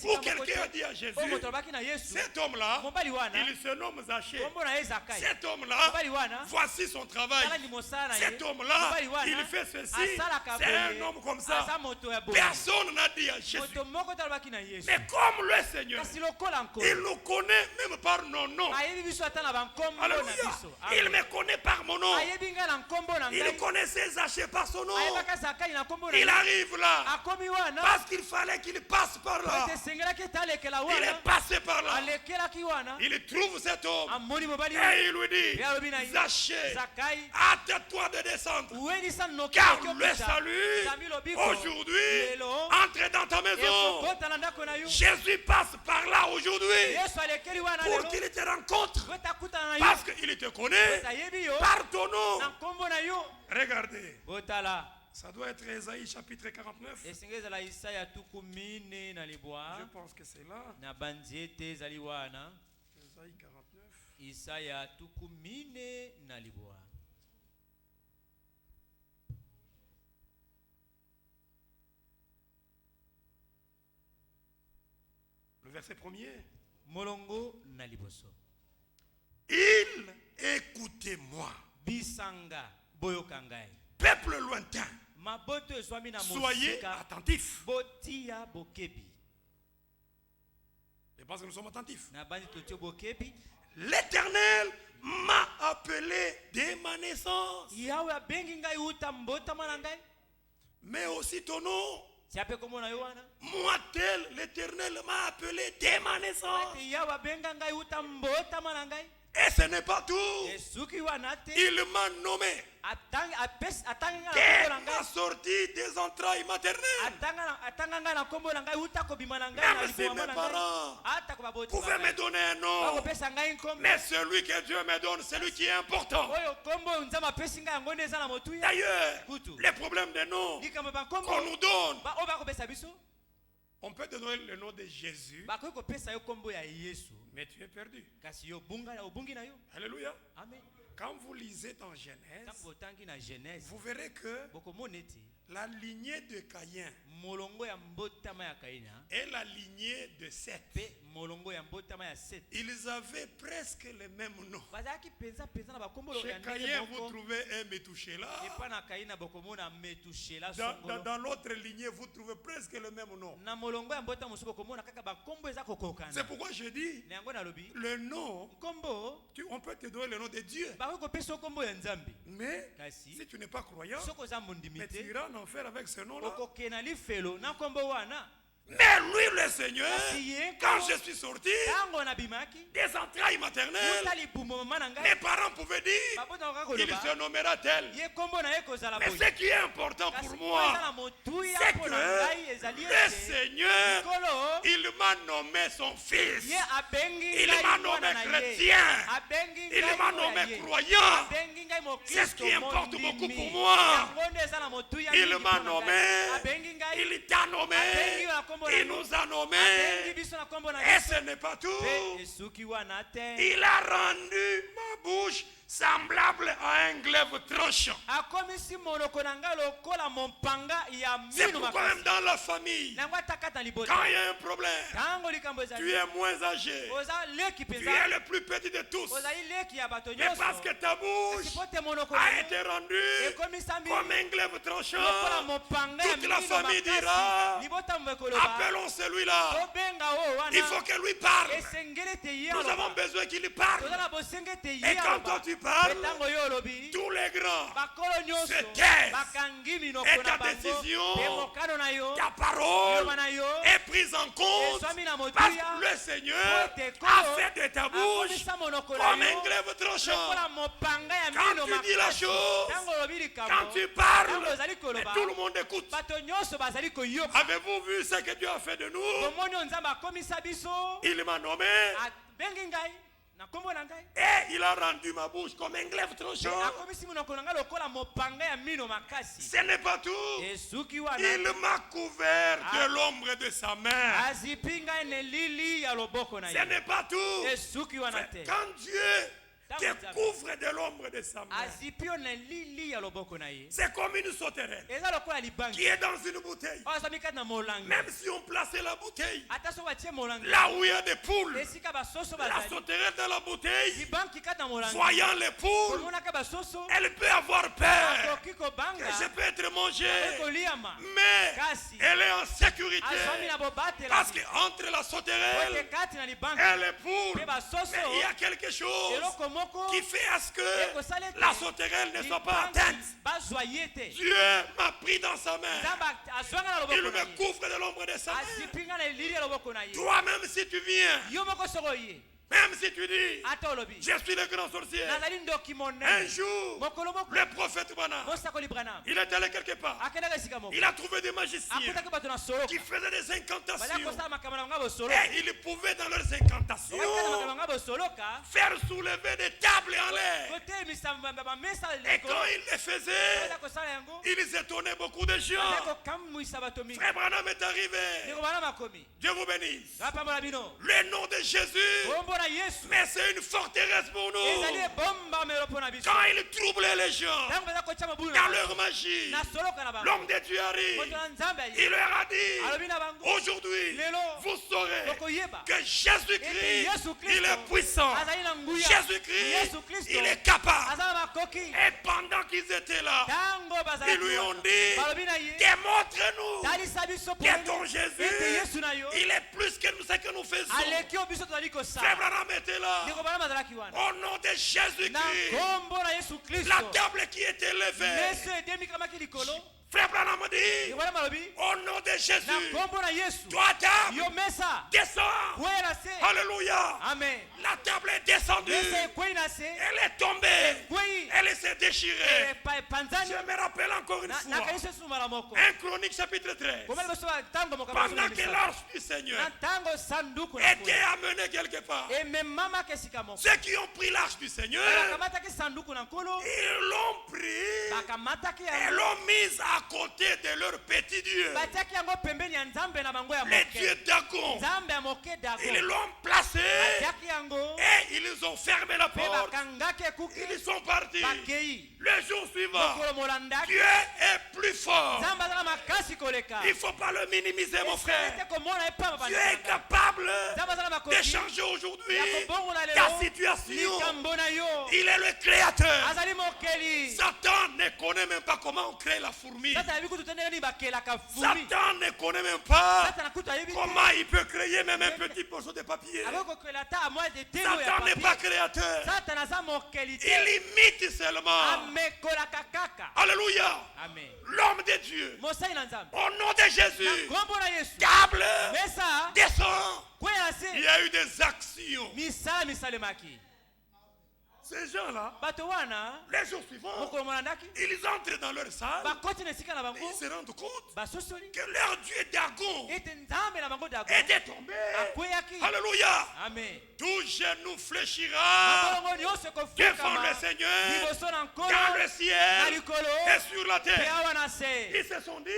où quelqu'un a dit à Jésus, cet homme-là, il se nomme Zachée. Cet homme-là, voici son travail. Cet homme-là, il fait ceci. C'est un homme comme ça. Personne n'a dit à Jésus. Mais comme le Seigneur, il nous connaît même par nos noms. Alléluia. Il me connaît par mon nom. Il connaissait Zachée par son nom. Il arrive là parce qu'il fallait qu'il passe par là. Il est passé par là. Il trouve cet homme et il lui dit, Zachée, hâte-toi de descendre, car le salut aujourd'hui entre dans ta maison. Jésus passe par là aujourd'hui pour qu'il te rencontre, parce qu'il te connaît par ton nom. Regardez, ça doit être Ésaïe chapitre 49. Je pense que c'est là. Ésaïe 49. Le verset premier. Il écoutez-moi. Peuple lointain. Soyez attentifs. Je pense que nous sommes attentifs. L'Éternel m'a appelé dès ma naissance. Mais aussi ton nom. Moi tel, l'Éternel m'a appelé dès ma naissance. Et ce n'est pas tout. Il m'a nommé dès ma sortie des entrailles maternelles. Même si mes parents pouvaient me donner un nom, mais celui que Dieu me donne, c'est lui qui est important. D'ailleurs, les problèmes des noms qu'on nous donne, on peut te donner le nom de Jésus, mais tu es perdu. Alléluia. Amen. Quand vous lisez dans Genèse, vous verrez que la lignée de Caïn et la lignée de Seth, ils avaient presque les mêmes noms. Chez Caïn, vous trouvez un Métouchéla. Dans l'autre lignée, vous trouvez presque le même nom. C'est pourquoi je dis, le nom, on peut te donner le nom de Dieu. Mais si tu n'es pas croyant, mais tu iras en enfer avec ce nom-là. Mais lui, le Seigneur, quand je suis sorti des entrailles maternelles, mes parents pouvaient dire, il se nommera tel. Mais ce qui est important pour moi, c'est que le Seigneur, il m'a nommé son fils. Il m'a nommé chrétien. Il m'a nommé croyant. C'est ce qui importe beaucoup pour moi. Il m'a nommé. Il t'a nommé. Il nous a nommés. Et ce n'est pas tout. Il a rendu ma bouche semblable à un glaive tranchant. C'est pourquoi même dans la famille, quand il y a un problème, tu es moins âgé, tu es le plus petit de tous, mais parce que ta bouche a été rendue comme un glaive tranchant, toute la famille dira, appelons celui-là, il faut que lui parle. Nous avons besoin qu'il parle. Et quand toi tu parles, tous les grands se taisent. Et ta décision, ta parole est prise en compte parce que le Seigneur a fait de ta bouche comme un glaive tranchant. Quand tu dis la chose, quand tu parles, et tout le monde écoute. Avez-vous vu ce que Dieu a fait de nous? Il m'a nommé. Et il a rendu ma bouche comme un glaive tranchant. Ce n'est pas tout. Il m'a couvert de l'ombre de sa main. Ce n'est pas tout. Quand Dieu te couvre de l'ombre de sa main. C'est comme une sauterelle qui est dans une bouteille. Même si on plaçait la bouteille là où il y a des poules, la sauterelle dans la bouteille, voyant les poules, elle peut avoir peur que je peux être mangé, mais elle est en sécurité parce qu'entre la sauterelle et les poules, mais il y a quelque chose qui fait à ce que la sauterelle ne soit pas atteinte. Dieu m'a pris dans sa main. Il me couvre de l'ombre de sa main. Toi-même, si tu viens, même si tu dis, je suis le grand sorcier, un jour, le prophète Branham, il est allé quelque part, il a trouvé des magiciens qui faisaient des incantations, et ils pouvaient dans leurs incantations faire soulever des tables en l'air. Et quand ils le faisaient, ils étonnaient beaucoup de gens. Frère Branham est arrivé. Dieu vous bénisse. Le nom de Jésus, mais c'est une forteresse pour nous. Quand il troublait les gens dans leur magie, l'homme de Dieu arrive. Il leur a dit, aujourd'hui, vous saurez que Jésus-Christ, il est puissant. Jésus-Christ, il est capable. Et pendant qu'ils étaient là, ils lui ont dit, démontre-nous que ton Jésus, il est plus que ce que nous faisons. Frère Branham était là. Au nom de Jésus-Christ, la table qui était levée, Frère Branham dit, au nom de Jésus, toi table, descends. Alléluia. Amen. La table est descendue. Elle est tombée. Elle s'est déchirée. Je me rappelle encore une fois. 1 Chronique chapitre 13. Pendant que l'arche du Seigneur était amenée quelque part, ceux qui ont pris l'arche du Seigneur, ils l'ont pris et l'ont mise à côté de leur petit Dieu, les dieux Dagon. Ils l'ont placé et ils ont fermé la porte. Ils sont partis. Le jour suivant, Dieu est plus fort. Il ne faut pas le minimiser, mon frère. Dieu est capable de changer aujourd'hui ta situation. Il est le créateur. Satan ne connaît même pas comment on crée la fourmi. Satan ne connaît même pas comment il peut créer même un petit morceau de papier. Satan n'est pas créateur. Il imite seulement. Alléluia. L'homme de Dieu, au nom de Jésus, table, descend. Il y a eu des actions. Ces gens-là, les jours suivants, ils entrent dans leur salle et ils se rendent compte que leur Dieu Dagon était tombé. Alléluia. Tout genou fléchira devant le Seigneur dans le ciel et sur la terre. Ils se sont dit,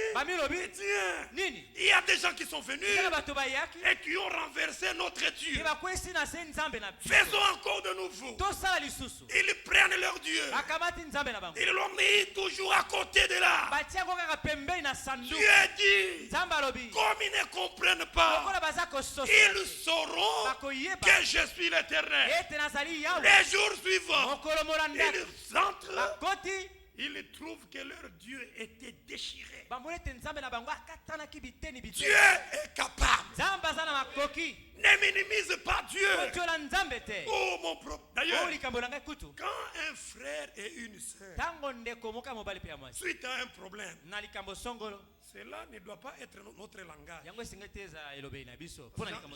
tiens, il y a des gens qui sont venus et qui ont renversé notre Dieu. Faisons encore de nouveau. Ils prennent leur Dieu. Ils l'ont mis toujours à côté de là. Dieu dit, comme ils ne comprennent pas, ils sauront que je suis l'Éternel. Les jours suivants, ils entrent. Ils trouvent que leur Dieu était déchiré. Dieu est capable. Ne minimise pas Dieu. Oh mon propre. D'ailleurs, quand un frère et une sœur, suite à un problème, cela ne doit pas être notre langage.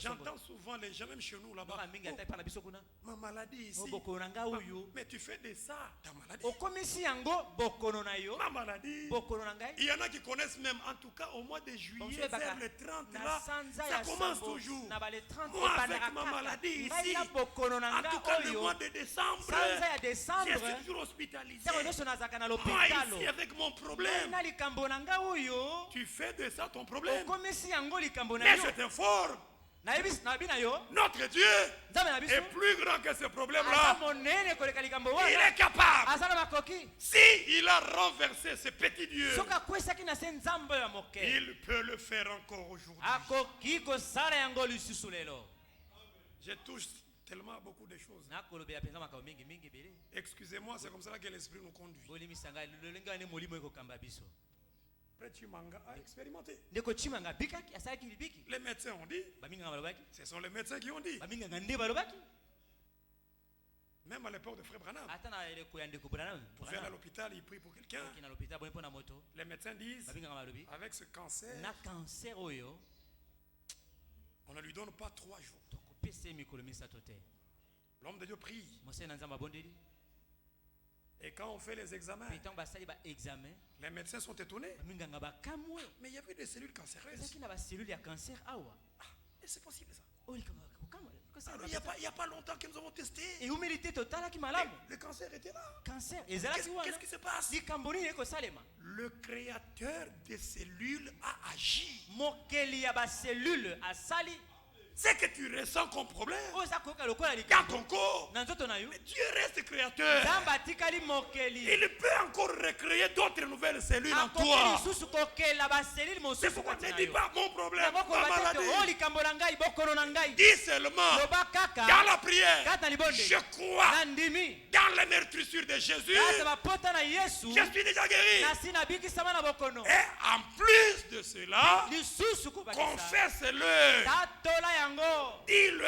J'entends souvent les gens, même chez nous là-bas, oh, ma maladie ici. Mais tu fais de ça, ta maladie. Ma maladie. Il y en a qui connaissent même, en tout cas au mois de juillet, vers le 30 là, ça commence toujours. Moi avec ma maladie ici, en tout cas le mois de décembre, je suis toujours hospitalisé. Moi ici avec mon problème. Tu fais de ça ton problème. Mais je t'informe Notre Dieu est plus grand que ce problème-là. Il est capable. Si il a renversé ce petit Dieu, il peut le faire encore aujourd'hui. Je touche tellement beaucoup de choses. Excusez-moi, c'est comme ça que l'esprit nous conduit. Après, tu m'as expérimenté. Les médecins ont dit. Ce sont les médecins qui ont dit. Même à l'époque de Frère Branham. Pour aller à l'hôpital, il prie pour quelqu'un. Les médecins disent, avec ce cancer, on ne lui donne pas 3 jours. L'homme de Dieu prie. Et quand on fait les examens, les médecins sont étonnés. Mais il y avait des cellules cancéreuses. Et c'est possible ça. Alors, il n'y a pas longtemps que nous avons testé. Le cancer était là. Qu'est-ce qui se passe? Le créateur des cellules a agi. C'est que tu ressens comme problème dans ton corps. Mais Dieu reste créateur. Il peut encore recréer d'autres nouvelles cellules en toi. C'est pourquoi ne dis pas mon problème, ma maladie. Dis seulement dans la prière, je crois dans la meurtrissure de Jésus. Je suis déjà guéri. Et en plus de cela, confesse-le. Dis-le.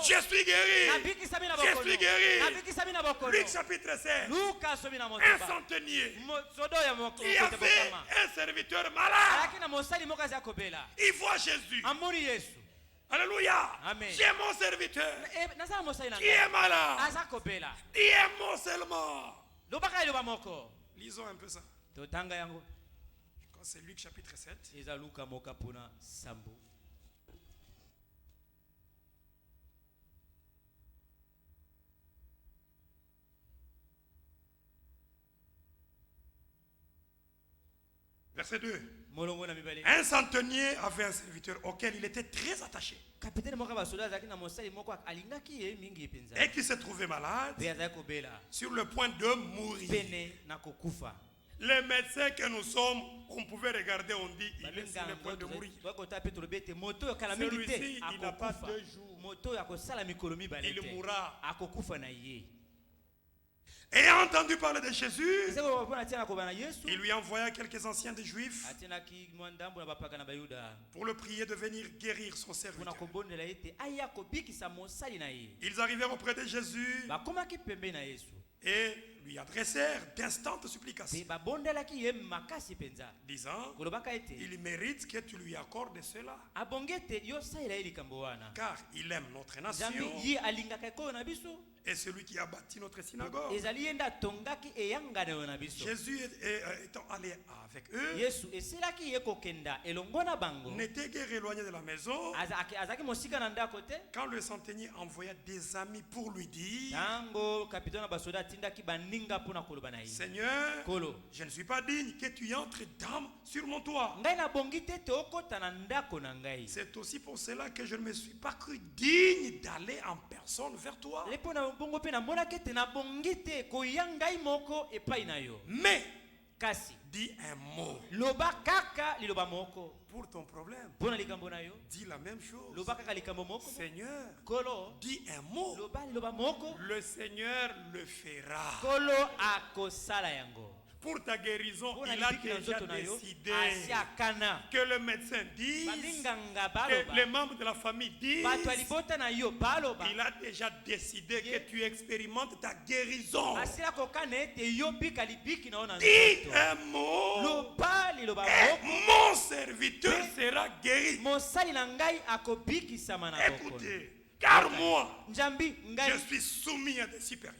Je suis guéri. Je suis guéri. Luc chapitre 16. Un centenier qui avait un serviteur malade. Il voit Jésus. Alléluia. J'ai mon serviteur qui est malade. Dis un mot seulement. Lisons un peu ça. Je crois que c'est Luc chapitre 7. Verset 2. Un centenier avait un serviteur auquel il était très attaché. Et qui se trouvait malade, sur le point de mourir. Les médecins que nous sommes, on pouvait regarder, on dit, il est sur le point de mourir. Celui-ci, il n'a pas 2 jours. Il mourra. Ayant entendu parler de Jésus, il lui envoya quelques anciens des Juifs pour le prier de venir guérir son serviteur. Ils arrivèrent auprès de Jésus et lui adressèrent d'instantes supplications, disant, il mérite que tu lui accordes cela, car il aime notre nation et celui qui a bâti notre synagogue. Jésus étant allé avec eux, n'était guère éloigné de la maison, quand le centenier envoya des amis pour lui dire, Seigneur, je ne suis pas digne que tu entres sur mon toit. C'est aussi pour cela que je ne me suis pas cru digne d'aller en personne vers toi. Mais dis un mot pour ton problème. Dis la même chose. Seigneur, dis un mot. Le Seigneur le fera. Pour ta guérison, il a déjà décidé que le médecin dise, que les membres de la famille disent, il a déjà décidé que tu expérimentes ta guérison. Dis un mot et mon serviteur sera guéri. Écoutez, car moi, je suis soumis à des supérieurs.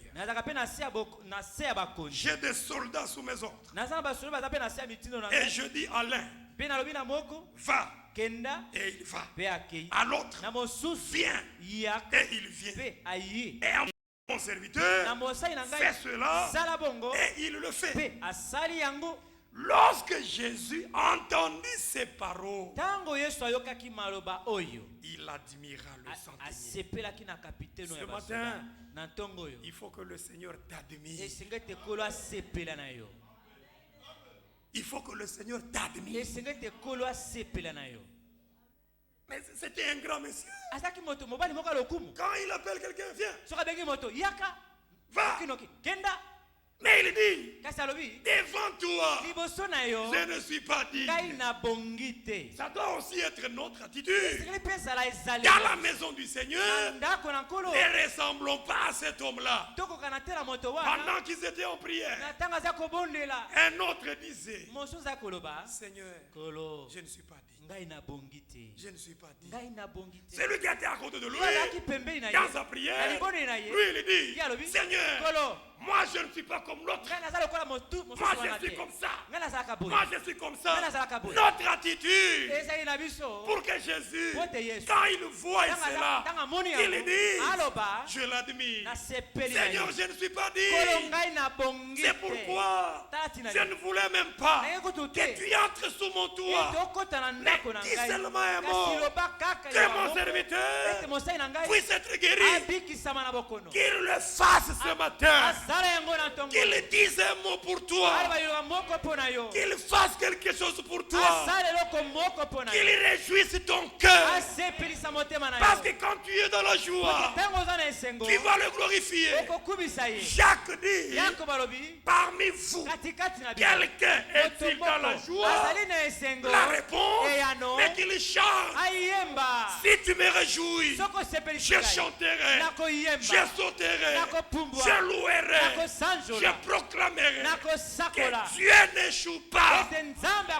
J'ai des soldats sous mes ordres. Et je dis à l'un, va, et il va. À l'autre, viens, et il vient. Et à mon serviteur, fais cela, et il le fait. Lorsque Jésus entendit ces paroles, il admira le centenier. Ce matin, il faut que le Seigneur t'admire. Il faut que le Seigneur t'admire. Mais c'était un grand monsieur. Quand il appelle quelqu'un, viens. Va. Mais il dit, devant toi, je ne suis pas digne. Ça doit aussi être notre attitude. Dans la maison du Seigneur, ne ressemblons pas à cet homme-là. Pendant qu'ils étaient en prière, un autre disait, Seigneur, je ne suis pas digne. Je ne suis pas digne. Celui qui était à côté de lui, dans sa prière, lui il dit, Seigneur, moi je ne suis pas comme l'autre. Moi je suis comme ça. Moi je suis comme ça. Notre attitude pour que Jésus, quand il voit cela, il dit, je l'admire. Seigneur, je ne suis pas digne. C'est pourquoi je ne voulais même pas que tu entres sous mon toit. Mais dis seulement un mot, que mon serviteur puisse être guéri. Qu'il le fasse ce matin. Qu'il dise un mot pour toi. Qu'il fasse quelque chose pour toi. Qu'il réjouisse ton cœur. Parce que quand tu es dans la joie, tu vas le glorifier. Jacques dit, parmi vous, quelqu'un est-il dans la joie? La réponse, mais qu'il chante. Si tu me réjouis, je chanterai, je sauterai, je louerai, je proclamerai que Dieu n'échoue pas,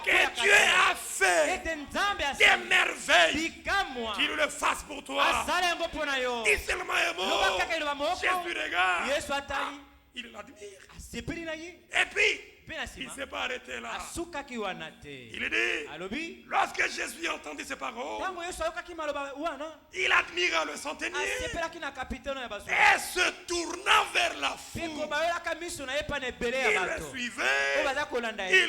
que Dieu a fait des merveilles. Qu'il le fasse pour toi. Dis seulement un mot. Jésus regarde. Il l'admire. Et puis, il ne s'est pas arrêté là. Il dit, lorsque Jésus a entendu ces paroles, il admira le centenier et se tournant vers la foule, il le suivait. Il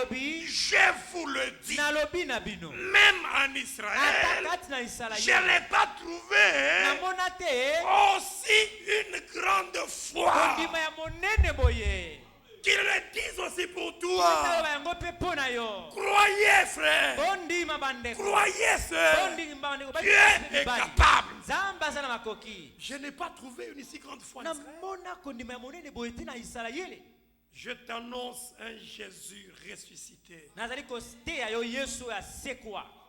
dit, je vous le dis, même en Israël, je n'ai pas trouvé aussi une grande foi. Qu'il le dise aussi pour toi. Croyez, frère. Croyez, sœur. Dieu est capable. Je n'ai pas trouvé une si grande foi en Israël. Je t'annonce un Jésus ressuscité.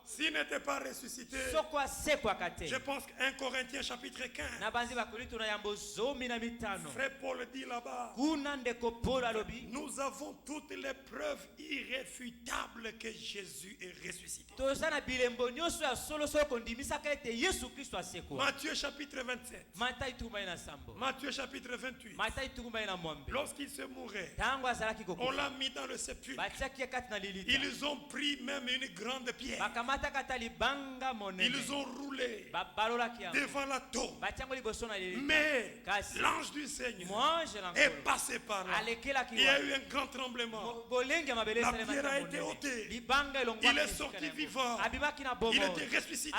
S'il n'était pas ressuscité, je pense qu'un Corinthiens chapitre 15, Frère Paul dit là-bas, nous avons toutes les preuves irréfutables que Jésus est ressuscité. Matthieu chapitre 27, Matthieu chapitre 28, lorsqu'il se mourait, on l'a mis dans le sépulcre. Ils ont pris même une grande pierre. Ils ont roulé devant la tombe. Mais l'ange du Seigneur est passé par là. Il y a eu un grand tremblement. La pierre a été ôtée. Il est sorti vivant. Il était ressuscité.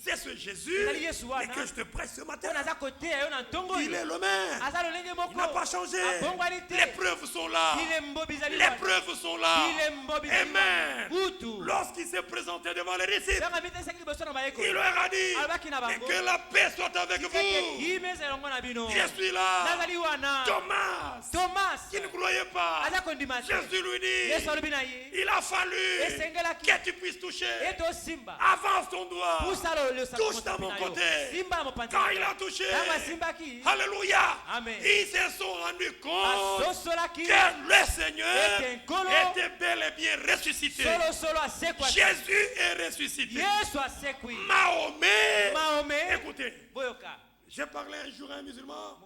C'est ce Jésus et que je te presse ce matin. Il est le même. Il n'a pas changé. Les preuves sont là. Les preuves sont là. Amen. Lorsqu'il s'est présenté devant les disciples, il leur a dit que la paix soit avec vous. Je suis là. Thomas qui ne croyait pas, Jésus lui dit, il a fallu que tu puisses toucher. Avance ton doigt, touche dans mon côté. Quand il a touché, alléluia, ils se sont rendus compte que le Seigneur était bel et bien ressuscité. Jésus est ressuscité. Mahomet, écoutez, j'ai parlé un jour à un musulman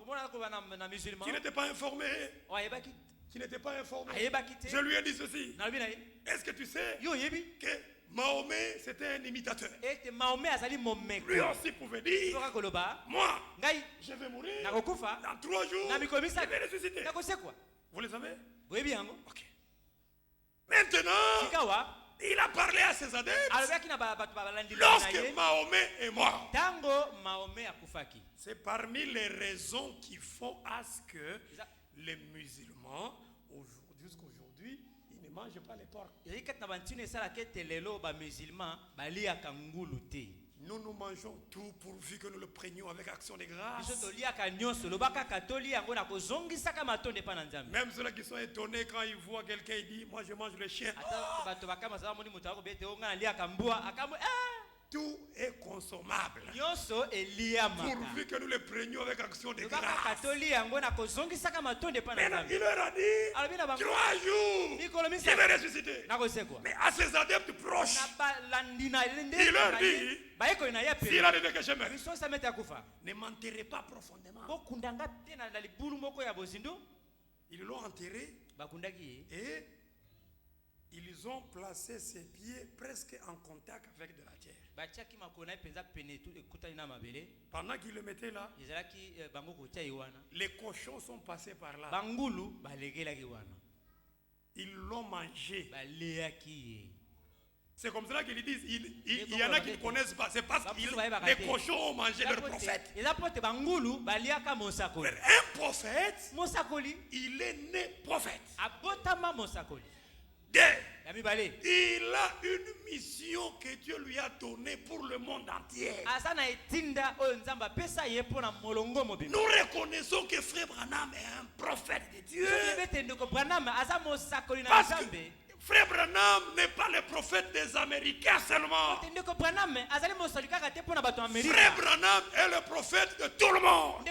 qui n'était pas informé. Je lui ai dit ceci. Est-ce que tu sais que Mahomet c'était un imitateur? Lui aussi pouvait dire, moi je vais mourir dans 3 jours, je vais ressusciter. Vous le savez? Ok. Maintenant, il a parlé à ses adeptes lorsque Mahomet est mort. C'est parmi les raisons qui font à ce que les musulmans, jusqu'à aujourd'hui, ils ne mangent pas les porcs. Nous mangeons tout pourvu que nous le prenions avec action de grâce. Même ceux qui sont étonnés quand ils voient quelqu'un, ils disent, moi je mange le chien. Tout est consommable pourvu que nous le prenions avec action de grâce. Maintenant, il leur a dit 3 jours, il va ressusciter. Mais à ses adeptes proches, il leur dit, s'il arrive que je meurs, ne m'enterrez pas profondément. Ils l'ont enterré et ils ont placé ses pieds presque en contact avec de la terre. Pendant qu'ils le mettaient là, les cochons sont passés par là. Ils l'ont mangé. C'est comme cela qu'ils disent, il y en a qui ne connaissent pas. C'est parce que les cochons ont mangé leur prophète. Un prophète, il est né prophète. Il a une mission que Dieu lui a donnée pour le monde entier. Nous reconnaissons que Frère Branham est un prophète de Dieu. Parce que Frère Branham n'est pas le prophète des Américains seulement. Frère Branham est le prophète de tout le monde.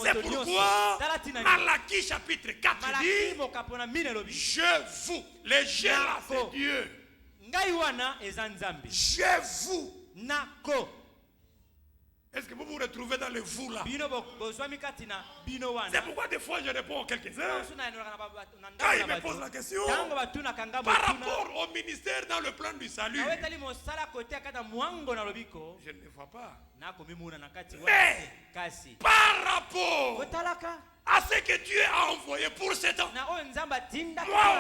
C'est pourquoi Malachie chapitre 4 dit, je vous, les je là c'est Dieu. Je vous. Est-ce que vous vous retrouvez dans le vous là? C'est pourquoi des fois je réponds à quelques-uns. Quand ils me posent la question par rapport au ministère dans le plan du salut, je ne vois pas. Mais par rapport à ce que Dieu a envoyé pour ce temps, moi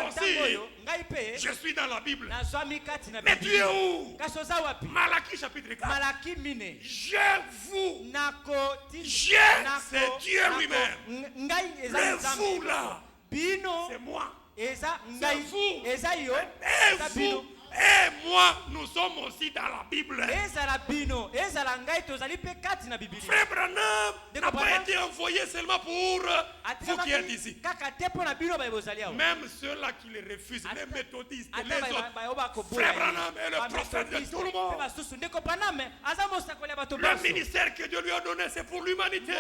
aussi, je suis dans la Bible. Mais Dieu est où? Malachie chapitre 4. Je vous. Je, c'est Dieu lui-même. Le vous là, c'est moi. C'est vous. Et vous. Et moi, nous sommes aussi dans la Bible. Frère Branham n'a pas été envoyé seulement pour vous qui êtes ici. Même ceux-là qui le refusent, les méthodistes, les autres. Frère Branham est le prophète de tout le monde. Le ministère que Dieu lui a donné, c'est pour l'humanité.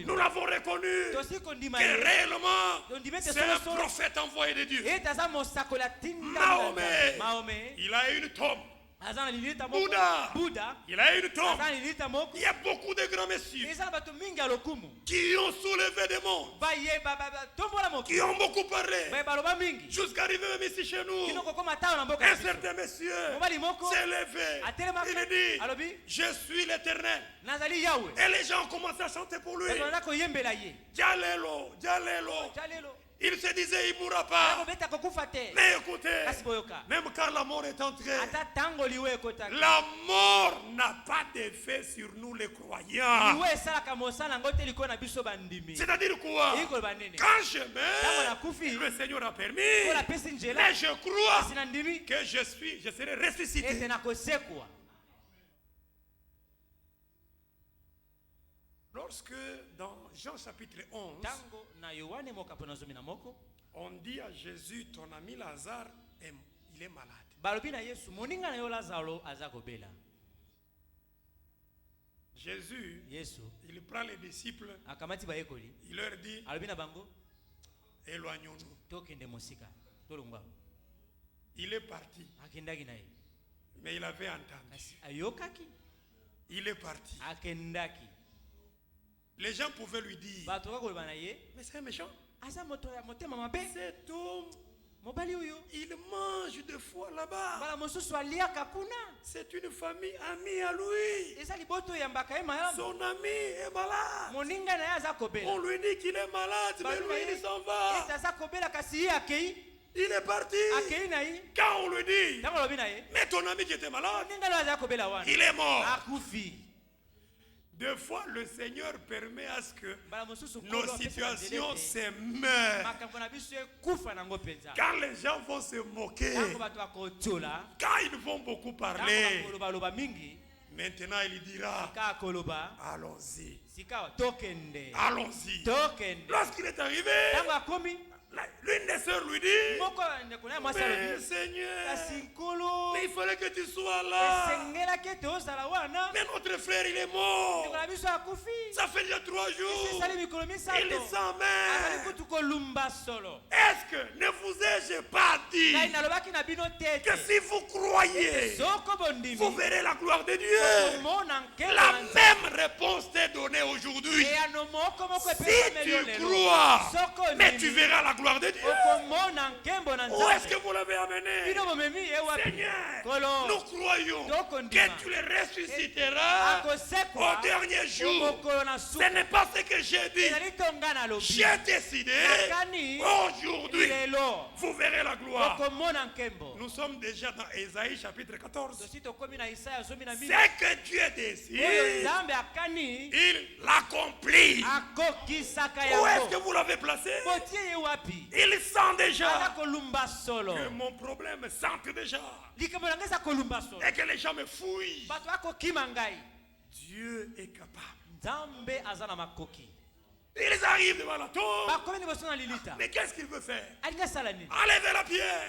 Nous l'avons reconnu que réellement, c'est un prophète envoyé de Dieu. Mahomet, il a une tombe. Bouddha, il a une tombe. Il y a beaucoup de grands messieurs qui ont soulevé des mondes, qui ont beaucoup parlé, jusqu'à arriver même ici chez nous. Un certain monsieur s'est levé. Il a dit, je suis l'Éternel. Et les gens ont commencé à chanter pour lui. Djalelo, Djalelo. Il se disait, il ne mourra pas. Mais écoutez, même quand la mort est entrée, la mort n'a pas d'effet sur nous les croyants. C'est-à-dire quoi? Quand je meurs, le Seigneur a permis, mais je crois que je serai ressuscité. Lorsque dans Jean chapitre 11, on dit à Jésus, ton ami Lazare, il est malade. Jésus, il prend les disciples, il leur dit, éloignons-nous. Il est parti, mais il avait entendu. Il est parti. Les gens pouvaient lui dire, mais c'est un méchant. Cet homme Il mange des fois là-bas. C'est une famille amie à lui. Son ami est malade. On lui dit qu'il est malade, mais lui il s'en va. Il est parti. Quand on lui dit, mais ton ami qui était malade, il est mort. Deux fois, le Seigneur permet à ce que nos situations se meurent. Quand les gens vont se moquer, quand ils vont beaucoup parler, maintenant il dira, allons-y. Allons-y. Lorsqu'il est arrivé, l'une des sœurs lui dit, mais Seigneur, mais il fallait que tu sois là. Mais notre frère il est mort. Ça fait déjà 3 jours. Il s'en met. Est-ce que ne vous ai-je pas dit que si vous croyez, vous verrez la gloire de Dieu? La même réponse t'est donnée aujourd'hui. Si tu crois, mais tu verras la gloire de Dieu. Où est-ce que vous l'avez amené? Seigneur, nous croyons que tu les ressusciteras au dernier jour. Ce n'est pas ce que j'ai dit. J'ai décidé aujourd'hui, vous verrez la gloire. Nous sommes déjà dans Ésaïe chapitre 14. Ce que Dieu décide, il l'accomplit. Où est-ce que vous l'avez placé? Il sent déjà que mon problème sent déjà et que les gens me fouillent. Dieu est capable. Ils arrivent devant la tombe. Mais qu'est-ce qu'il veut faire? Enlevez la pierre.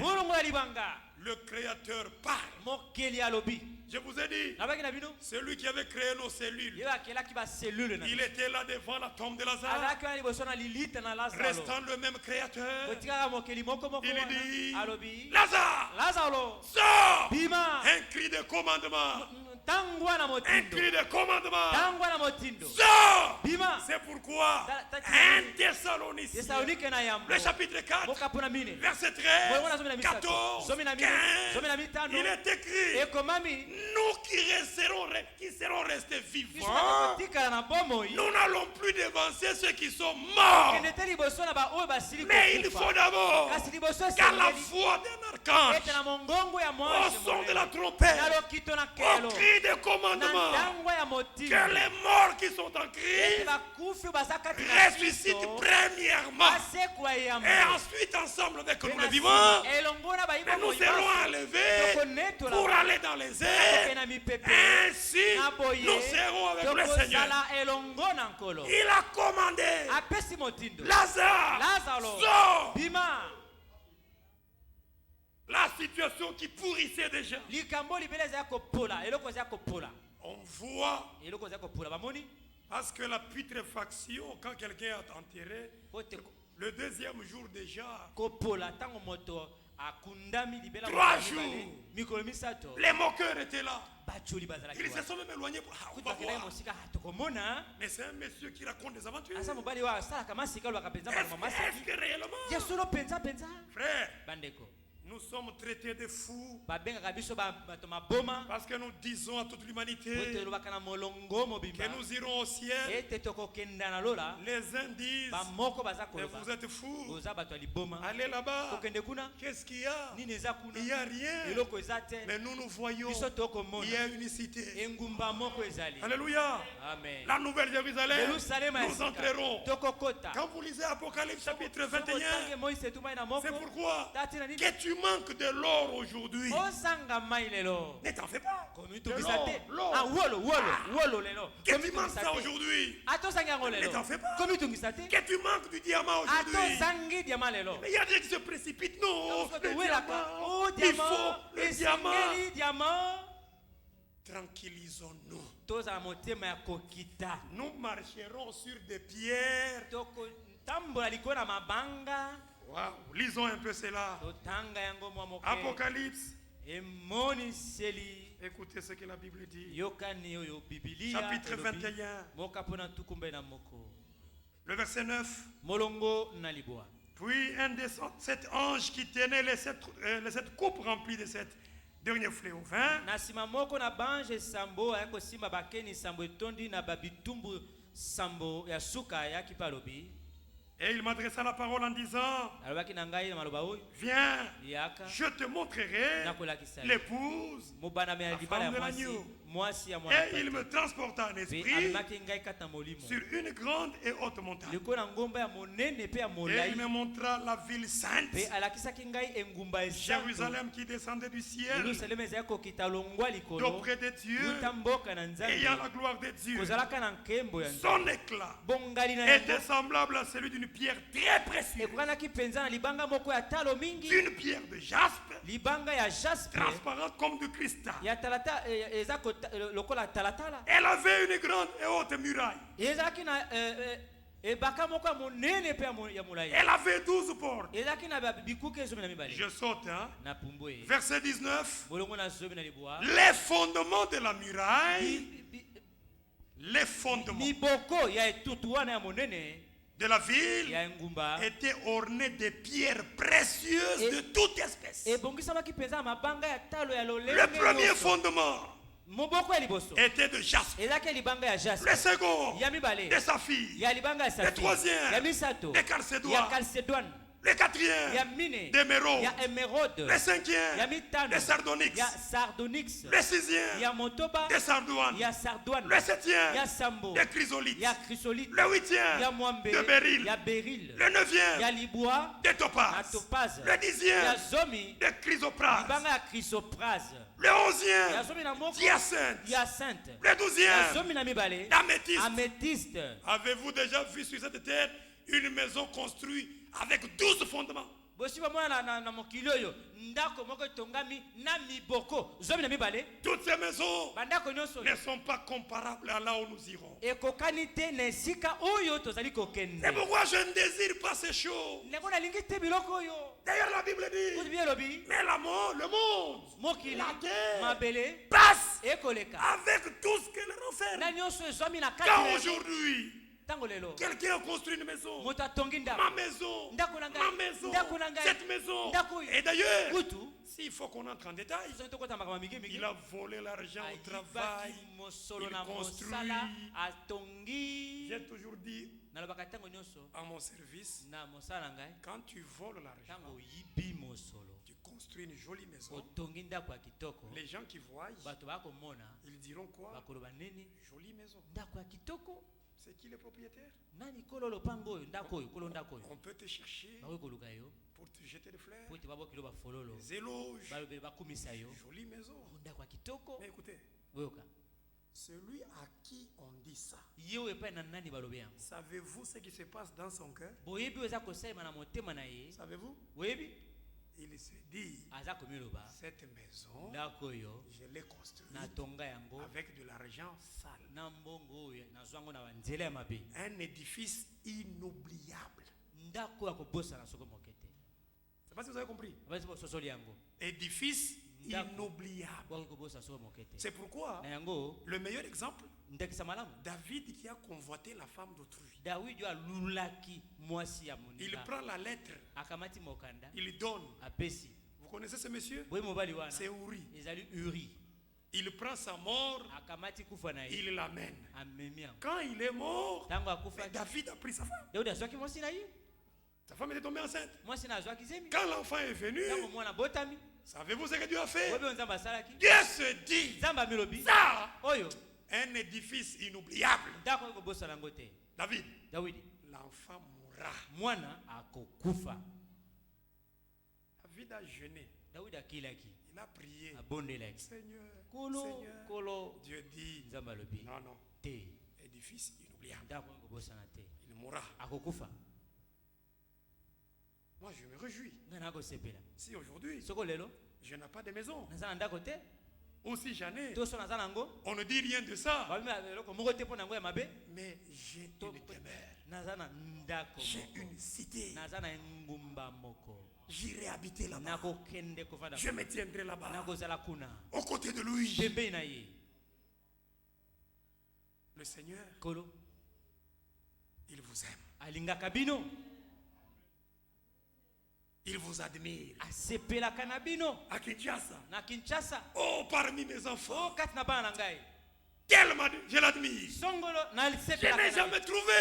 Le Créateur parle. Je vous ai dit, celui qui avait créé nos cellules, il était là devant la tombe de Lazare, restant le même Créateur. Il dit, Lazare, sors. Un cri de commandement. Un cri de commandement. Sors. C'est pourquoi 1 Thessaloniciens, le chapitre 4, verset 13, 14, 15, il est écrit, nous qui serons restés vivants, nous n'allons plus devancer ceux qui sont morts. Mais il faut d'abord qu'à la voix d'un archange, au son de la trompette, au cri de commandement, que les morts qui sont en Christ ressuscitent premièrement. Et ensuite, ensemble avec nous les vivants, nous serons enlevés pour aller dans les airs. Ainsi, nous serons avec le Seigneur. Il a commandé, Lazare, sors. La situation qui pourrissait déjà. On voit, parce que la putréfaction, quand quelqu'un est enterré, le deuxième jour déjà, 3 jours, les moqueurs étaient là. Ils se sont même éloignés pour on va voir. Mais c'est un monsieur qui raconte des aventures. Est-ce que réellement, frère, nous sommes traités de fous parce que nous disons à toute l'humanité que nous irons au ciel. Les uns disent, mais vous êtes fous, allez là-bas. Qu'est-ce qu'il y a? Il n'y a rien. Mais nous voyons, il y a une cité. Alléluia. Amen. La nouvelle Jérusalem, nous entrerons. Quand vous lisez Apocalypse chapitre 21, c'est pourquoi que tu manques de l'or aujourd'hui, ne t'en fais pas. Que tu manques ça aujourd'hui, ne t'en fais pas. Que tu manques du diamant aujourd'hui, mais il y a des gens qui se précipitent. Non, le diamant, il faut le diamant. Tranquillisons-nous. Nous marcherons sur des pierres. Wow. Lisons un peu cela. Apocalypse. Écoutez ce que la Bible dit. Chapitre 21. Le verset 9. Puis un des 7 anges qui tenait les 7 coupes remplies de cette dernier fléau vin. Et il m'adressa la parole en disant, viens, je te montrerai l'épouse, la femme de l'agneau. Et il me transporta en esprit sur une grande et haute montagne. Et il me montra la ville sainte, Jérusalem qui descendait du ciel, d'auprès de Dieu, ayant la gloire de Dieu. Son éclat était semblable à celui d'une pierre très précieuse, d'une pierre de jaspe, transparente comme du cristal. Elle avait une grande et haute muraille. Elle avait 12 portes. Je saute, hein? Verset 19. Les fondements de la muraille, les fondements de la ville étaient ornés de pierres précieuses de toute espèce. Le premier fondement était de jaspe. Le second de saphir. Le troisième de chalcédoine. Le quatrième d'émeraude. Le cinquième de sardonyx. Le sixième de sardoine. Le septième de chrysolite. Le huitième de béryl. Le neuvième de topaz. Le dixième de chrysoprase. Le 11e d'hyacinthe. Le 12e d'améthyste. Avez-vous déjà vu sur cette terre une maison construite avec 12 fondements? Toutes ces maisons ne sont pas comparables à là où nous irons. C'est pourquoi je ne désire pas ces choses. D'ailleurs la Bible dit, mais le monde, la terre passe avec tout ce qu'elle renferme. Quand aujourd'hui quelqu'un a construit une maison, ma maison, cette maison, et d'ailleurs, s'il faut qu'on entre en détail, il a volé l'argent au travail, il construit. J'ai toujours dit à mon service, quand tu voles l'argent, tu construis une jolie maison, les gens qui voient, ils diront quoi? Jolie maison. C'est qui le propriétaire? On peut te chercher pour te jeter des fleurs, des éloges, jolie maison. Mais écoutez, celui à qui on dit ça, savez-vous ce qui se passe dans son cœur? Savez-vous? Il se dit, cette maison, je l'ai construite avec de l'argent sale. Un édifice inoubliable. Je ne sais pas si vous avez compris. Édifice inoubliable. C'est pourquoi le meilleur exemple, David qui a convoité la femme d'autrui. Il prend la lettre, il donne. Vous connaissez ce monsieur? C'est Uri. Il prend sa mort, il l'amène. Quand il est mort, David a pris sa femme. Sa femme était tombée enceinte. Quand l'enfant est venu, savez-vous ce que Dieu a fait? Dieu se dit, ça, un édifice inoubliable. David, l'enfant mourra. David a jeûné. Il a prié. Seigneur, Dieu dit, non, édifice inoubliable. Il mourra. Moi, je me réjouis. Si aujourd'hui, je n'ai pas de maison, ou si j'en ai, on ne dit rien de ça. Mais j'ai une demeure. J'ai une cité. J'irai habiter là-bas. Je me tiendrai là-bas. Aux côtés de lui. Le Seigneur, il vous aime. Il vous admire. À Kinshasa. Oh, parmi mes enfants. Tellement je l'admire. Je n'ai jamais trouvé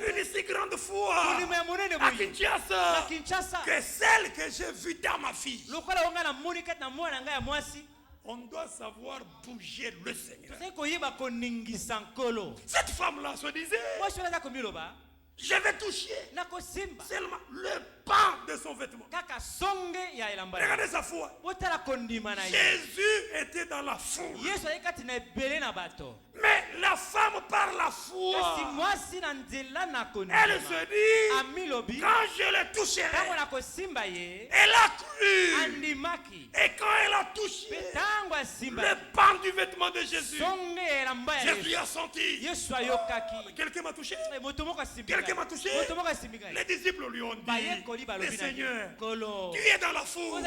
une si grande foi à Kinshasa que celle que j'ai vue dans ma fille. On doit savoir bouger le Seigneur. Cette femme-là se disait, je vais toucher seulement le pan de son vêtement. Regardez sa foi. Jésus était dans la foule. Mais la femme par la foi, elle se dit, quand je le toucherai, elle a cru. Et quand elle a touché le pan du vêtement de Jésus, Jésus a senti. Quelqu'un m'a touché. Quelqu'un m'a touché. Les disciples lui ont dit, le Seigneur, tu es dans la foule.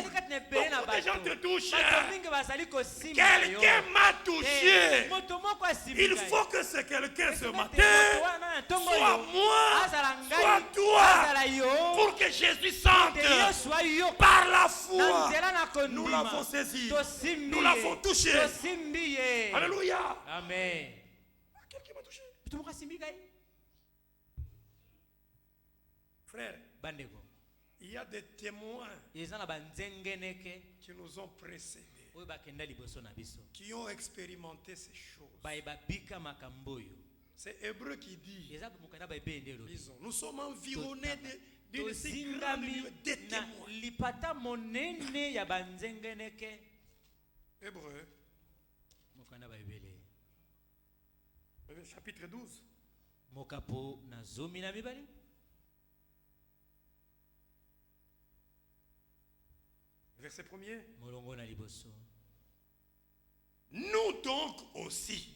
Beaucoup de gens te touchent. Quelqu'un m'a touché. Il faut que ce quelqu'un ce matin soit moi, soit toi, pour que Jésus sente par la foi. Nous l'avons saisi, nous l'avons touché. Alléluia. Amen. Quelqu'un m'a touché. Frère, il y a des témoins qui nous ont précédés, qui ont expérimenté ces choses. C'est Hébreu qui dit, nous sommes environnés d'une si grande de témoins. Hébreu, chapitre 12. Verset 1er. Nous donc aussi.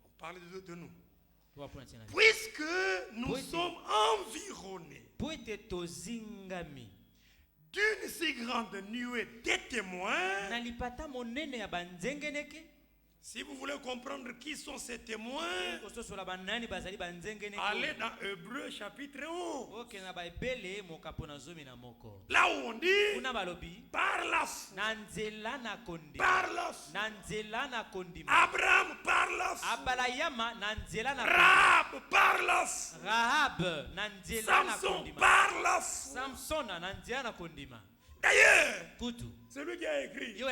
On parle de nous. Puisque nous sommes environnés d'une si grande nuée de témoins. Si vous voulez comprendre qui sont ces témoins, allez dans Hébreu chapitre 11. Là où on dit, par la foi, par la foi, Abraham par la foi, Rahab par la foi, Samson par la foi. D'ailleurs, celui qui a écrit, il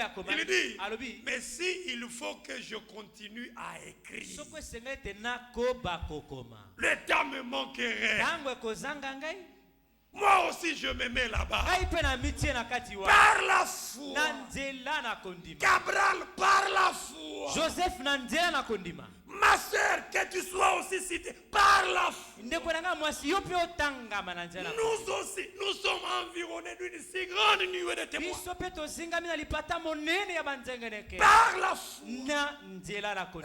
dit, mais si il faut que je continue à écrire, le temps me manquerait. Moi aussi je me mets là-bas. Par la foi. Cabral par la foi. Joseph ma soeur, que tu sois aussi cité par la foi. Nous aussi, nous sommes environnés d'une si grande nuée de témoins. Par la foi.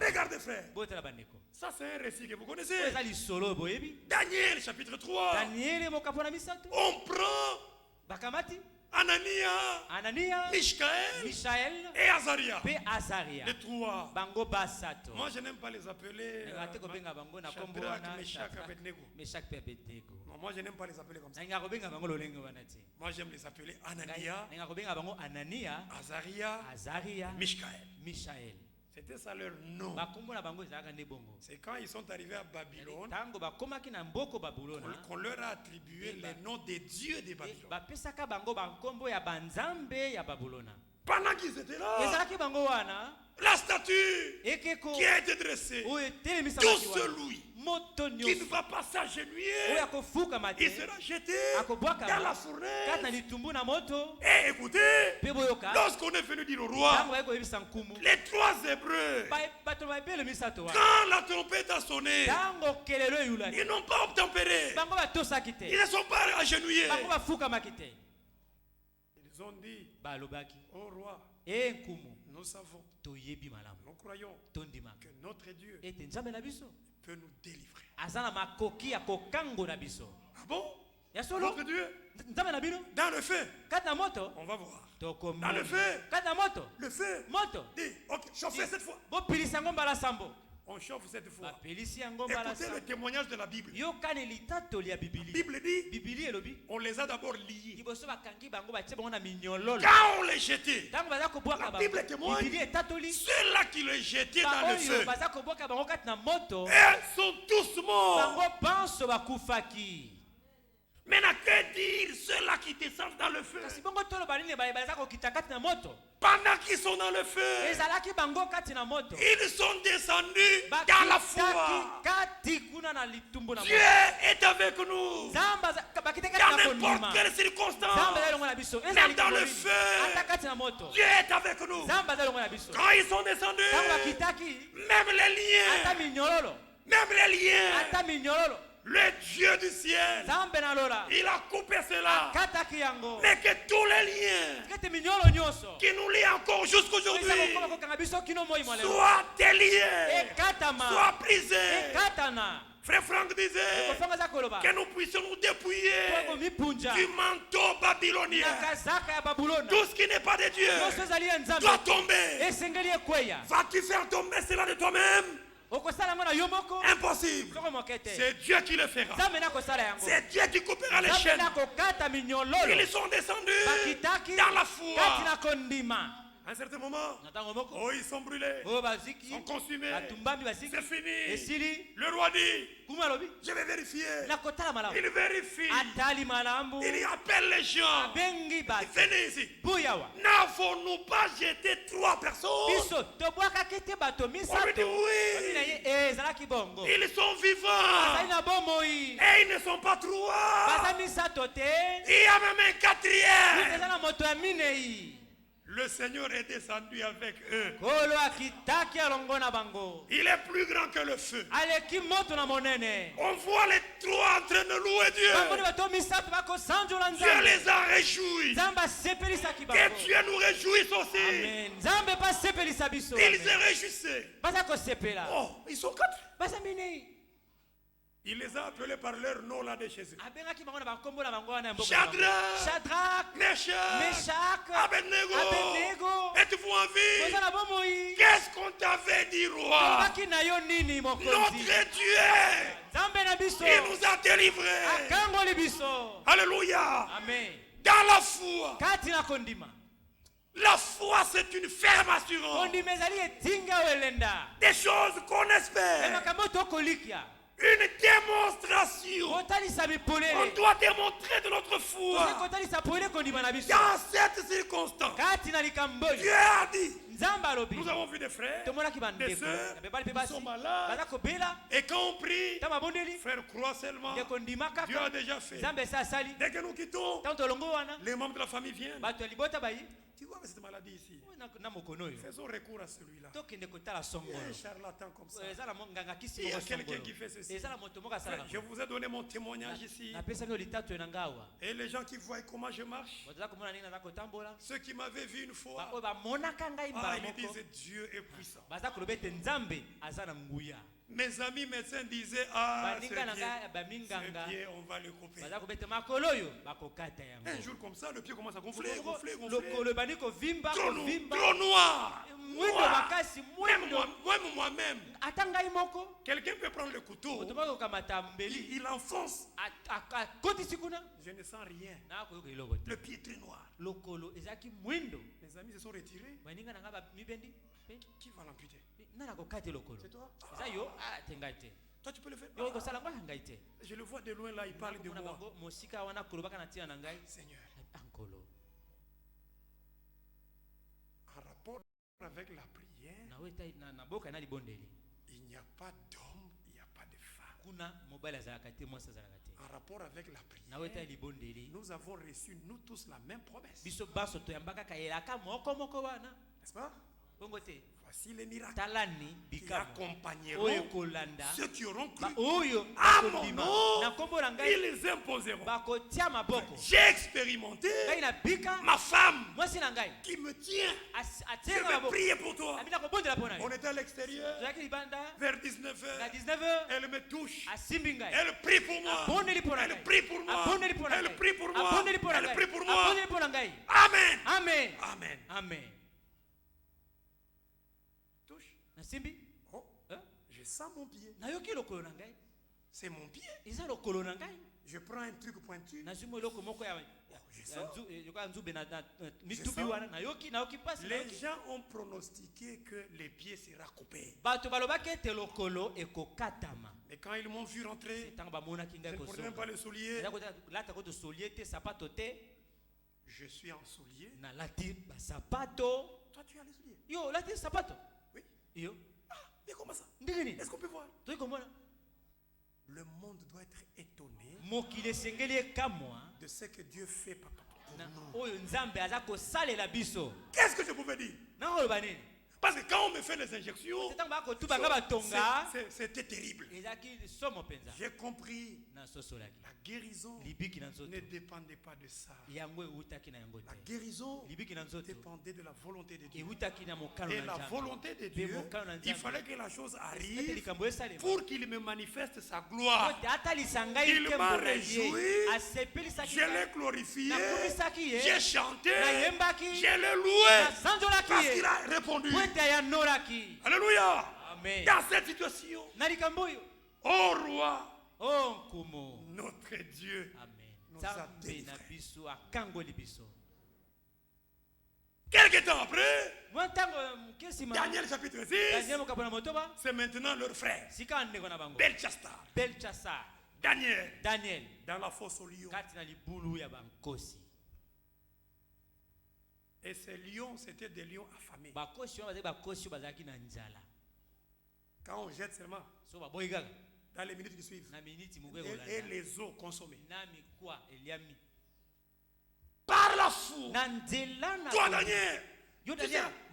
Regardez frère. Ça c'est un récit que vous connaissez. Daniel chapitre 3. On prend Anania, Mishaël et Azaria. Les trois. Moi je n'aime pas les appeler Shadrach, Meshach, Abednego. Non, moi je n'aime pas les appeler comme ça. Moi j'aime les appeler Anania, Azaria, Mishaël. C'était ça leur nom. C'est quand ils sont arrivés à Babylone qu'on leur a attribué le nom des dieux de Babylone. Pendant qu'ils étaient là, la statue qui a été dressée, tout celui qui ne va pas s'agenouiller, il sera jeté dans la fournaise. Et écoutez, lorsqu'on est venu dire au roi, les trois Hébreux, quand la trompette a sonné, ils n'ont pas obtempéré, ils ne sont pas agenouillés. Ils ont dit, oh roi, nous savons, nous croyons que notre Dieu peut nous délivrer. Ah bon? Notre Dieu, dans le feu, on va voir. Dans le feu, le feu, dis, ok, chauffez cette fois. On chauffe cette fois. Écoutez le témoignage de la Bible. La Bible dit, on les a d'abord liés. Quand on les jetait, la Bible témoigne, ceux-là qui les jetaient dans le feu, ils sont tous morts. Maintenant, que dire ceux-là qui descendent dans le feu? Pendant qu'ils sont dans le feu, ils sont descendus dans la foi. Dieu est avec nous. Dans n'importe quelle circonstance, même dans le feu, Dieu est avec nous. Quand ils sont descendus, même les liens, le Dieu du ciel, il a coupé cela. Mais que tous les liens qui nous lient encore jusqu'aujourd'hui soient déliés, soient brisés. Frère Franck disait que nous puissions nous dépouiller du manteau babylonien. Tout ce qui n'est pas de Dieu doit tomber. Vas-tu faire tomber cela de toi-même? Impossible. C'est Dieu qui le fera. C'est Dieu qui coupera les chaînes. Ils sont descendus dans la foi. À un certain moment, ils sont brûlés, ils sont consumés, c'est fini. Le roi dit, je vais vérifier. Il vérifie. Il appelle les gens. Venez ici. N'avons-nous pas jeté 3 personnes? On lui dit oui. Ils sont vivants. Et ils ne sont pas 3. Il y a même un 4e. Le Seigneur est descendu avec eux. Il est plus grand que le feu. On voit les 3 en train de louer Dieu. Dieu les a réjouis. Que Dieu nous réjouisse aussi. Ils se réjouissaient. Oh, ils sont 4. Il les a appelés par leur nom là de chez eux. Shadrach, Meshach, Abednego. Êtes-vous en vie? Qu'est-ce qu'on t'avait dit, roi? Notre Dieu, il nous a délivrés. Alléluia. Dans la foi. La foi, c'est une ferme assurance. Des choses qu'on espère. Une démonstration. On doit démontrer de notre foi. Dans cette circonstance, Dieu a dit, nous avons vu des frères, des sœurs, ils sont malades. Et quand on prie, frère, crois seulement, Dieu a déjà fait. Dès que nous quittons, les membres de la famille viennent. Tu vois cette maladie ici. Faisons recours à celui-là. Il y a un charlatan comme ça. Il y a quelqu'un qui fait ceci. Je vous ai donné mon témoignage ici. Et les gens qui voient comment je marche, ceux qui m'avaient vu une fois, ils disent Dieu est puissant. Mes amis médecins disaient ce pied, on va le couper. Un jour comme ça, le pied commence à gonfler. Trop noir. Même moi-même. Quelqu'un peut prendre le couteau. Il enfonce. Je ne sens rien. Le pied est très noir. Mes amis se sont retirés. Qui va l'amputer? C'est toi? Toi tu peux le faire. Je le vois de loin là, il parle de moi. Seigneur, en rapport avec la prière, il n'y a pas d'homme, il n'y a pas de femme. En rapport avec la prière, nous avons reçu nous tous la même promesse. N'est-ce pas? Voici les miracles qui accompagneront ceux qui auront cru à mon nom. Ils les imposeront. J'ai expérimenté ma femme qui me tient. Je vais prier pour toi. On était à l'extérieur vers 19h. Elle me touche. Elle prie pour moi. Elle prie pour moi. Elle prie pour moi. Elle prie pour moi. Amen. Amen. Amen. Amen. Oh, je sens mon pied. C'est mon pied. Je prends un truc pointu. Les gens ont pronostiqué que les pieds seront coupés. Et quand ils m'ont vu rentrer, je ne portais même pas les souliers. Je suis en souliers. Toi, tu as les souliers. Oui. Ah, mais comment ça? Est-ce qu'on peut voir? Le monde doit être étonné de ce que Dieu fait pour nous. Qu'est-ce que je pouvais dire? Parce que quand on me fait les injections, c'était terrible. J'ai compris. La guérison ne dépendait pas de ça. La guérison dépendait de la volonté de Dieu. Et la volonté de Dieu, il fallait que la chose arrive pour qu'il me manifeste sa gloire. Il m'a réjoui, je l'ai glorifié, j'ai chanté, je l'ai loué, parce qu'il a répondu. Alléluia. Amen. Dans cette situation, oh roi, notre Dieu nous a délivrés. Quelque temps après, Daniel chapitre 6, c'est maintenant leur frère, Belchassar. Daniel, dans la fosse au lion. Et ces lions, c'était des lions affamés. Quand on jette seulement, dans les minutes qui suivent, et les eaux consommées. Par la foi, toi Daniel,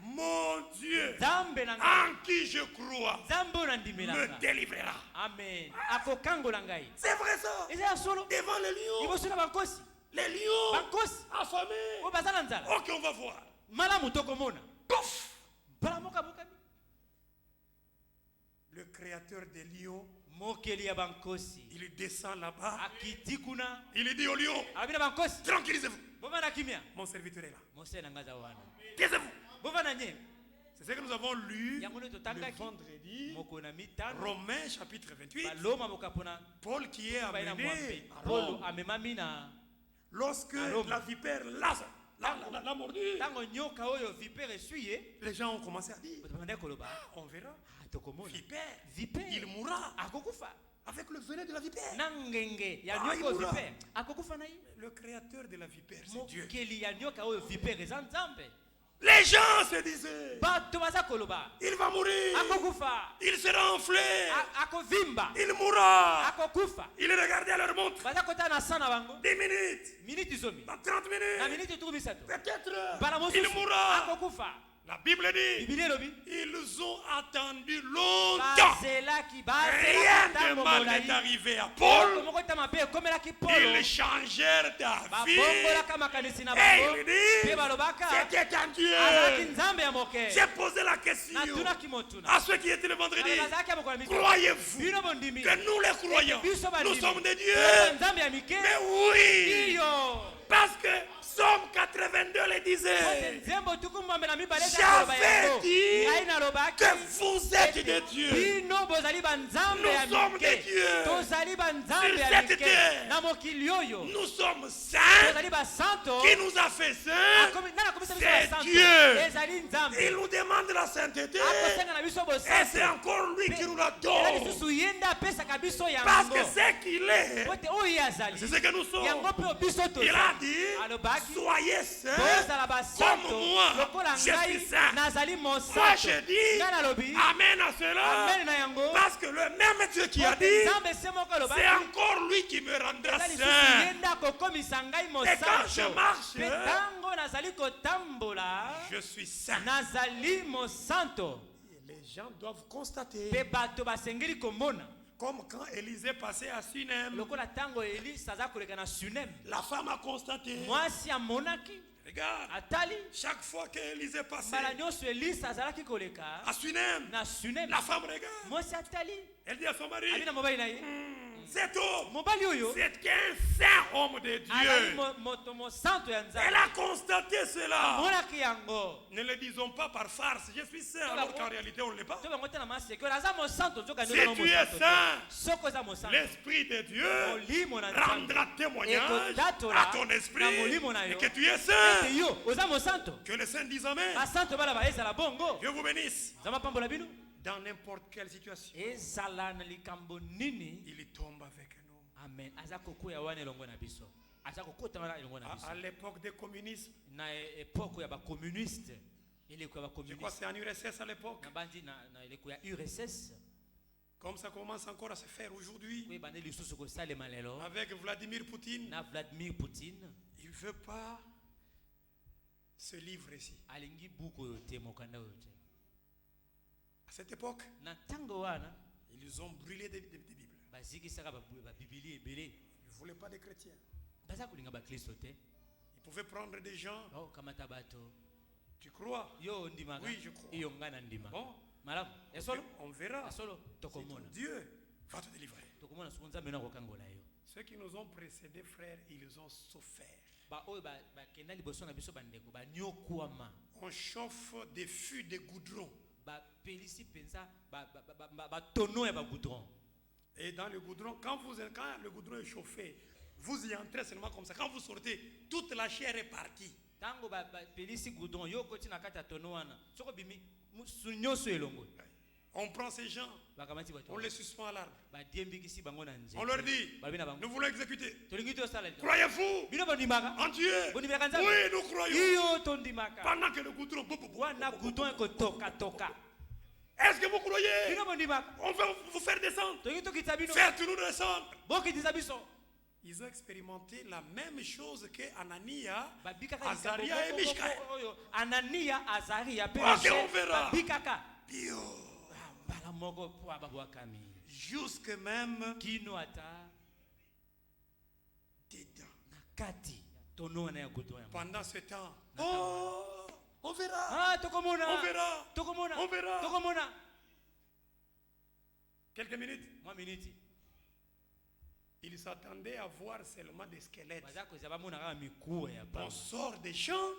mon Dieu, en qui je crois, me délivrera. Amen. C'est vrai ça. Devant les lions, affamés. Ok, on va voir. Pouf. Le créateur des lions, il descend là-bas. Il dit aux lions, tranquillisez-vous. Mon serviteur est là. Taisez-vous. C'est ce que nous avons lu le vendredi, Romains chapitre 28. Paul qui est amené à Rome. Lorsque la vipère l'a mordu, les gens ont commencé à dire, on verra. Vipère, il mourra avec le venin de la vipère. Le créateur de la vipère, c'est Dieu. Les gens se disaient, il va mourir, il sera enflé, il mourra. Ils regardaient à leur montre, 10 minutes, dans 30 minutes, peut-être il mourra. La Bible dit, ils ont attendu longtemps. Rien de mal n'est arrivé à Paul. Ils changèrent d'avis. Et il dit, c'était un Dieu. J'ai posé la question à ceux qui étaient le vendredi. Croyez-vous que nous les croyants, nous sommes des dieux? Mais oui, parce que Psaume 82 le disait. J'avais dit que vous êtes des dieux. Nous sommes des dieux. Sur cette terre, nous sommes saints. Qui nous a fait saints? C'est Dieu. Il nous demande la sainteté. Et c'est encore lui qui nous la donne. Parce que c'est qu'il est, c'est ce que nous sommes. Il a dit, soyez saints comme moi, je suis saint. Moi je dis amen à cela, parce que le même Dieu qui a dit, c'est encore lui qui me rendra saint. Et quand je marche, je suis saint. Les gens doivent constater, comme quand Élisée passait à Sunem, la femme a constaté. Regarde, chaque fois qu'Élisée passait à Sunem, la femme regarde. Elle dit à son mari, cet homme, c'est un saint homme de Dieu. Elle a constaté cela. Ne le disons pas par farce, je suis saint, alors qu'en réalité on ne l'est pas. Si tu es saint, l'Esprit de Dieu rendra témoignage à ton esprit et que tu es saint. Que le Saint dise Amen. Dieu vous bénisse. Dans n'importe quelle situation, il tombe avec nous. Amen. À l'époque des communistes, je crois que c'est en URSS à l'époque, comme ça commence encore à se faire aujourd'hui, avec Vladimir Poutine, il ne veut pas ce livre ici. À cette époque, ils ont brûlé des Bibles. Ils ne voulaient pas des chrétiens. Ils pouvaient prendre des gens. Tu crois? Oui, je crois. Bon, on verra. Dieu va te délivrer. Ceux qui nous ont précédés, frères, ils ont souffert. On chauffe des fûts de goudron. Et dans le goudron, quand le goudron est chauffé, vous y entrez seulement comme ça. Quand vous sortez, toute la chair est partie. On prend ces gens, on les suspend à l'arbre. On leur dit, nous voulons exécuter. Croyez-vous en Dieu? Oui, nous croyons. Pendant que le goudron... Est-ce que vous croyez? On va vous faire descendre. Faire tout nous descendre. Ils ont expérimenté la même chose que Anania, Azaria et Michaël. Ok, on verra. Jusque même dedans. Pendant ce temps, on verra. On verra. Quelques minutes. Ils s'attendaient à voir seulement des squelettes. On sort des champs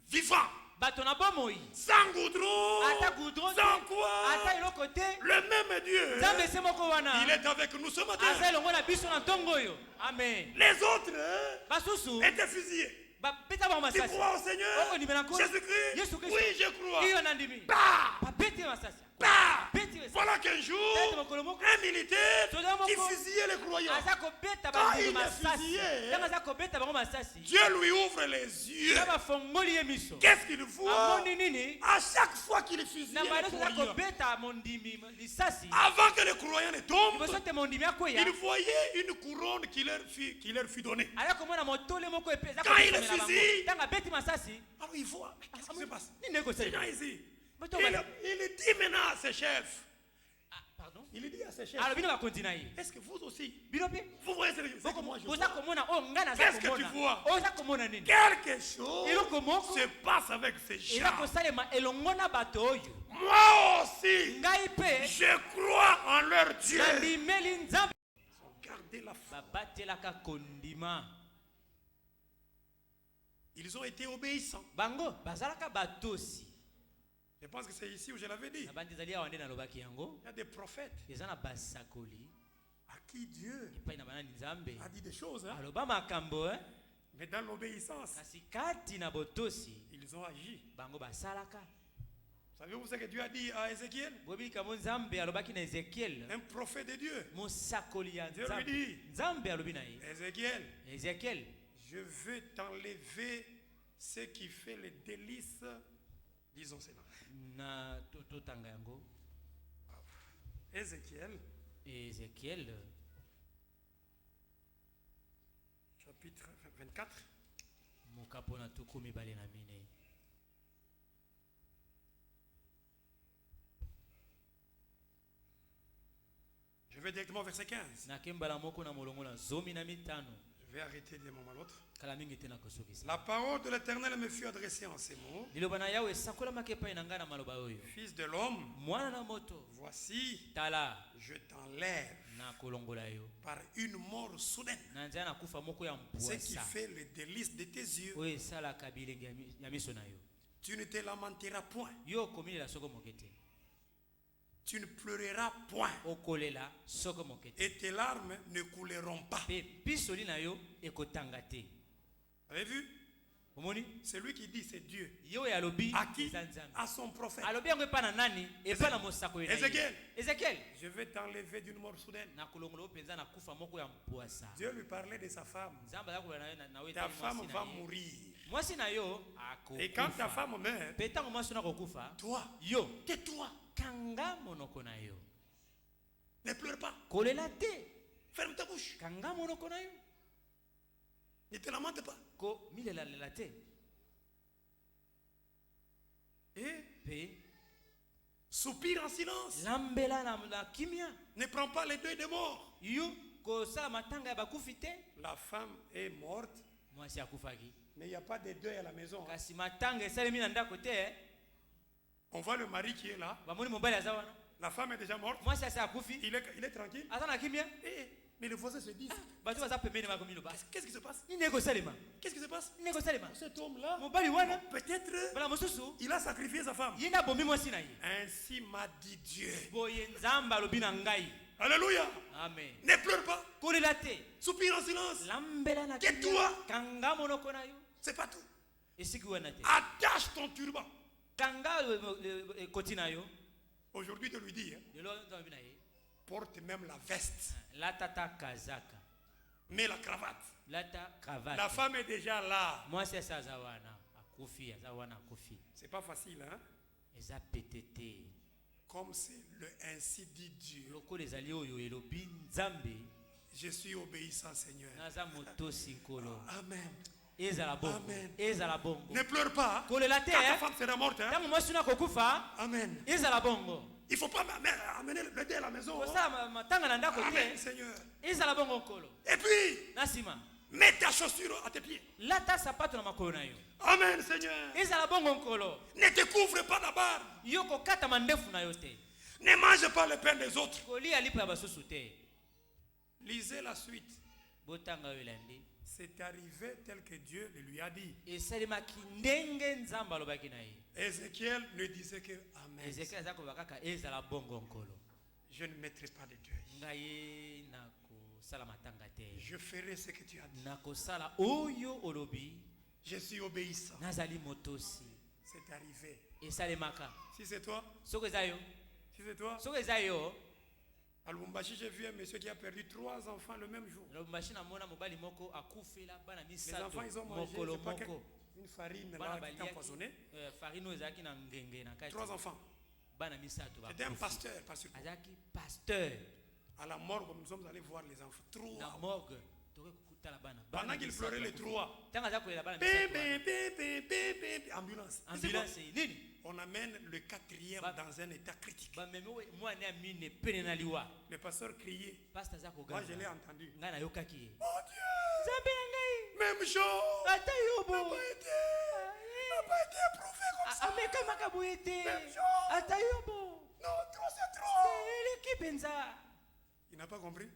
vivants. Sans goudron, sans quoi. Le même Dieu, il est avec nous ce matin. Les autres étaient fusillés. Tu crois au Seigneur Jésus-Christ? Oui, je crois. Voilà qu'un jour, un militaire qui fusillait les croyants. Quand il est fusillé, Dieu lui ouvre les yeux. Qu'est-ce qu'il voit? À chaque fois qu'il fusillait les croyants, avant que les croyants ne tombent, il voyait une couronne qui leur fut donnée. Quand il fusille, alors il voit. Qu'est-ce qui se passe? C'est gens ici. Il dit maintenant à ses chefs. Il dit à ses chefs. Est-ce que vous aussi, vous voyez ce que moi je vois? Qu'est-ce que tu vois? Quelque chose se passe avec ces gens. Moi aussi, je crois en leur Dieu. Ils ont gardé la foi. Ils ont été obéissants. Je pense que c'est ici où je l'avais dit. Il y a des prophètes à qui Dieu a dit des choses. Mais dans l'obéissance, ils ont agi. Savez-vous ce que Dieu a dit à Ézéchiel? Un prophète de Dieu. Dieu lui dit, Ézéchiel, je veux t'enlever ce qui fait les délices. Disons cela. Ézéchiel. Chapitre 24. Je vais directement au verset 15. Je Je vais arrêter d'un moment à l'autre. La parole de l'Éternel me fut adressée en ces mots. Fils de l'homme, voici, je t'enlève par une mort soudaine, ce qui fait le délice de tes yeux. Tu ne te lamenteras point. Tu ne pleureras point. Et tes larmes ne couleront pas. Avez vu? C'est lui qui dit, c'est Dieu. À qui? À son prophète. Ézéchiel, je vais t'enlever d'une mort soudaine. Dieu lui parlait de sa femme. Ta femme va mourir. Et quand ta femme meurt, toi, tais-toi. Ne pleure pas. Ferme ta bouche. Ne te lamente pas. Et soupire en silence. Ne prends pas les deuils des morts. La femme est morte, mais il n'y a pas de deuil à la maison. On voit le mari qui est là. La femme est déjà morte. Il est tranquille. Mais les voisins se disent, qu'est-ce qui se passe? Qu'est-ce qui se passe? Cet homme-là, peut-être, il a sacrifié sa femme. Ainsi m'a dit Dieu. Alléluia. Amen. Ne pleure pas. Soupire en silence. Tais-toi. C'est pas tout. Attache ton turban. Aujourd'hui, de lui dire, porte même la veste. Mets la cravate. La femme est déjà là. C'est pas facile, hein? Comme c'est le ainsi dit Dieu. Je suis obéissant, Seigneur. Amen. Amen. Ne pleure pas. Quand ta femme sera morte, hein? Amen. Il ne faut pas amener le dé à la maison. Amen, Seigneur. Et puis, mets ta chaussure à tes pieds. Amen, Seigneur. Ne te couvre pas d'abord. Ne mange pas le pain des autres. Lisez la suite. C'est arrivé tel que Dieu le lui a dit. Ézéchiel ne disait que Amen. Je ne mettrai pas de deuil. Je ferai ce que tu as dit. Je suis obéissant. C'est arrivé. Si c'est toi, à Lubumbashi, j'ai vu un monsieur qui a perdu 3 enfants le même jour. Les enfants, ils ont mangé une farine là, qui est empoisonnée. 3 enfants. C'était un pasteur. À la morgue, nous sommes allés voir les enfants. 3. Pendant qu'il pleurait les 3. Ambulance. On amène le 4e dans un état critique. Le pasteur criait. Moi, je l'ai entendu. Oh Dieu! Même chose! N'a pas été éprouvé comme ça! Même chose! Non, trop c'est trop! Il n'a pas compris?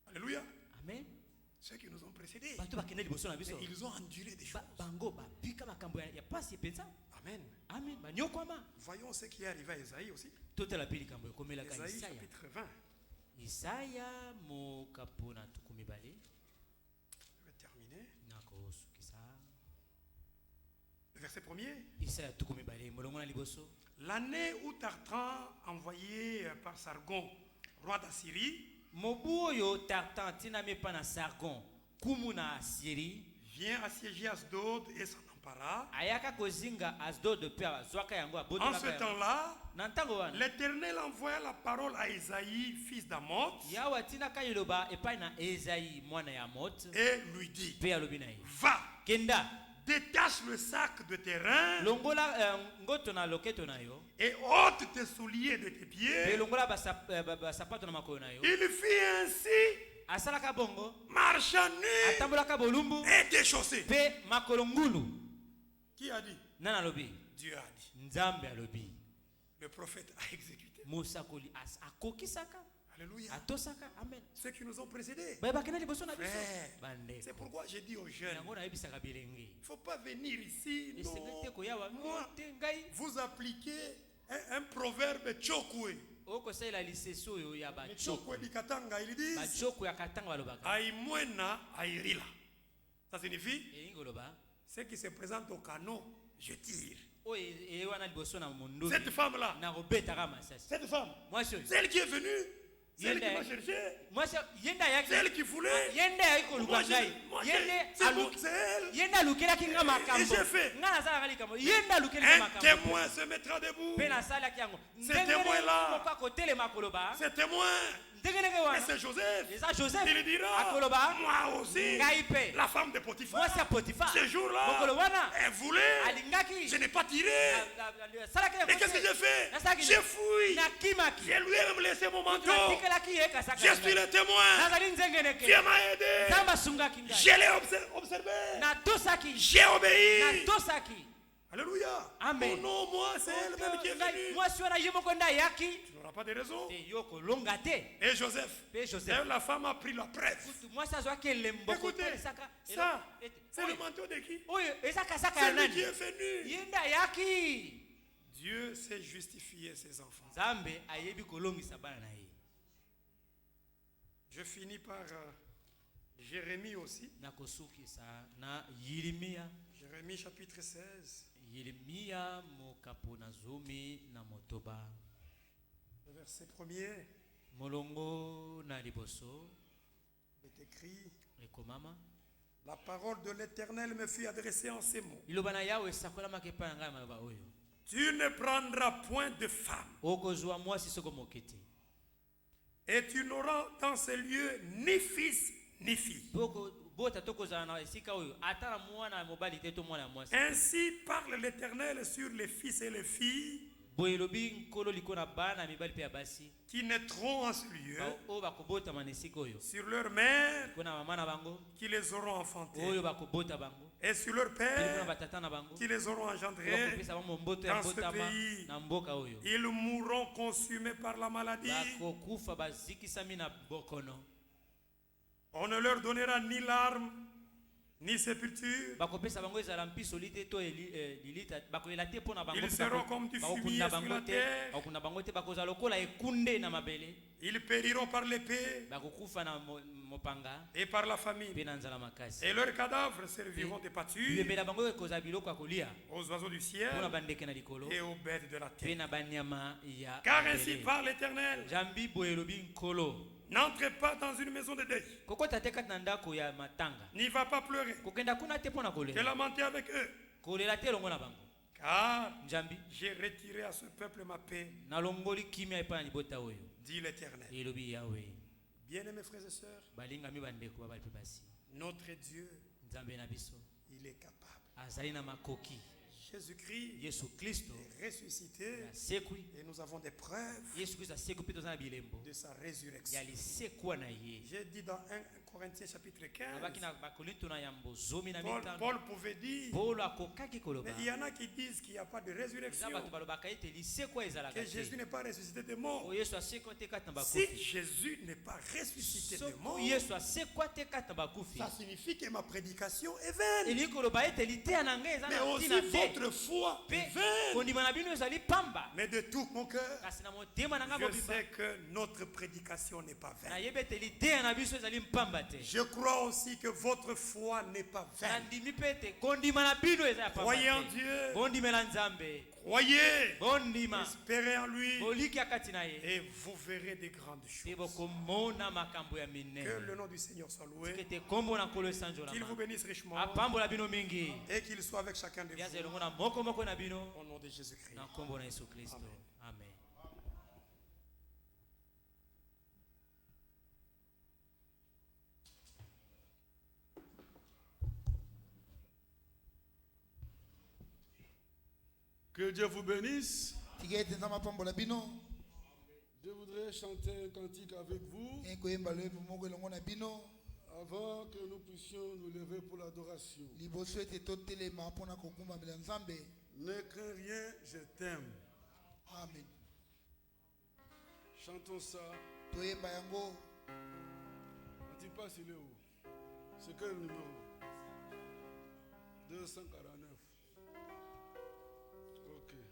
Alléluia! Amen. Ceux qui nous ont précédés, ils ont enduré des choses. Amen. Voyons ce qui est arrivé à Isaïe aussi. Isaïe chapitre 20. Je vais terminer. Le verset 1er. L'année où Tartan, envoyé par Sargon, roi d'Assyrie, vient assiéger Asdod et s'en empara. En ce temps-là, l'Éternel envoya la parole à Isaïe, fils d'Amoth, et lui dit, va, détache le sac de tes reins et ôte tes souliers de tes pieds. Il fit ainsi marchant nu et déchaussé. Qui a dit? Dieu a dit. Le prophète a exécuté. Alléluia. Ceux qui nous ont précédés. C'est pourquoi j'ai dit aux jeunes, il ne faut pas venir ici. Vous appliquez un proverbe tchokwe. Tchokwe di Katanga, ils disent Aïmwena Aïrila. Ça signifie ceux qui se présentent au canot, je tire. Cette femme-là, cette femme, celle qui est venue, celle qui m'a cherché, celle qui voulait, c'est elle. Et j'ai fait. Un témoin se mettra debout. Ce témoin-là, ce témoin, et c'est Joseph. Il dira, moi aussi, la femme de Potiphar, ce jour-là, elle voulait, je n'ai pas tiré. Et qu'est-ce que j'ai fait? J'ai fui. J'ai lui laissé mon manteau. Je suis le témoin. Dieu m'a aidé. Je l'ai observé. J'ai obéi. Alléluia. Amen. Oh non, moi, c'est elle-même qui est venue. Tu n'auras pas de raison. Et Joseph, la femme a pris la presse. Écoutez, ça, c'est le manteau de qui? C'est lui qui est venu. Dieu sait justifier ses enfants. Je finis par Jérémie aussi. Jérémie chapitre 16. Verset 1er. Il est écrit: la parole de l'Éternel me fut adressée en ces mots. Tu ne prendras point de femme. Et tu n'auras dans ces lieux ni fils ni fille. Ainsi parle l'Éternel sur les fils et les filles qui naîtront en ce lieu, sur leurs mères qui les auront enfantées, et sur leurs pères qui les auront engendrés dans ce pays. Ils mourront consumés par la maladie. On ne leur donnera ni larmes, ni sépulture. Ils seront comme du fumier sur la terre. Ils périront par l'épée et par la famine. Et leurs cadavres serviront de pâture aux oiseaux du ciel et aux bêtes de la terre. Car ainsi parle l'Éternel: n'entrez pas dans une maison de deuil. N'y va pas pleurer. Que lamenter avec eux. Car j'ai retiré à ce peuple ma paix, dit l'Éternel. Bien-aimés frères et sœurs, notre Dieu, il est capable. Jésus-Christ est ressuscité et nous avons des preuves de sa résurrection. J'ai dit dans 1 Corinthiens chapitre 15, Paul pouvait dire, mais il y en a qui disent qu'il n'y a pas de résurrection, que Jésus n'est pas ressuscité des morts. Si Jésus n'est pas ressuscité des morts, ça signifie que ma prédication est vaine. Mais aussi votre foi est vaine. Mais de tout mon cœur, je sais que notre prédication n'est pas vaine. Je crois aussi que votre foi n'est pas vaine. Croyez en Dieu. Croyez. Espérez en lui. Et vous verrez des grandes choses. Que le nom du Seigneur soit loué. Qu'il vous bénisse richement. Et qu'il soit avec chacun de vous. Au nom de Jésus-Christ. Amen. Que Dieu vous bénisse. Je voudrais chanter un cantique avec vous avant que nous puissions nous lever pour l'adoration. Ne crains rien, je t'aime. Amen. Chantons ça. Antipas, il est où? C'est quel numéro? 249. Ok. Ne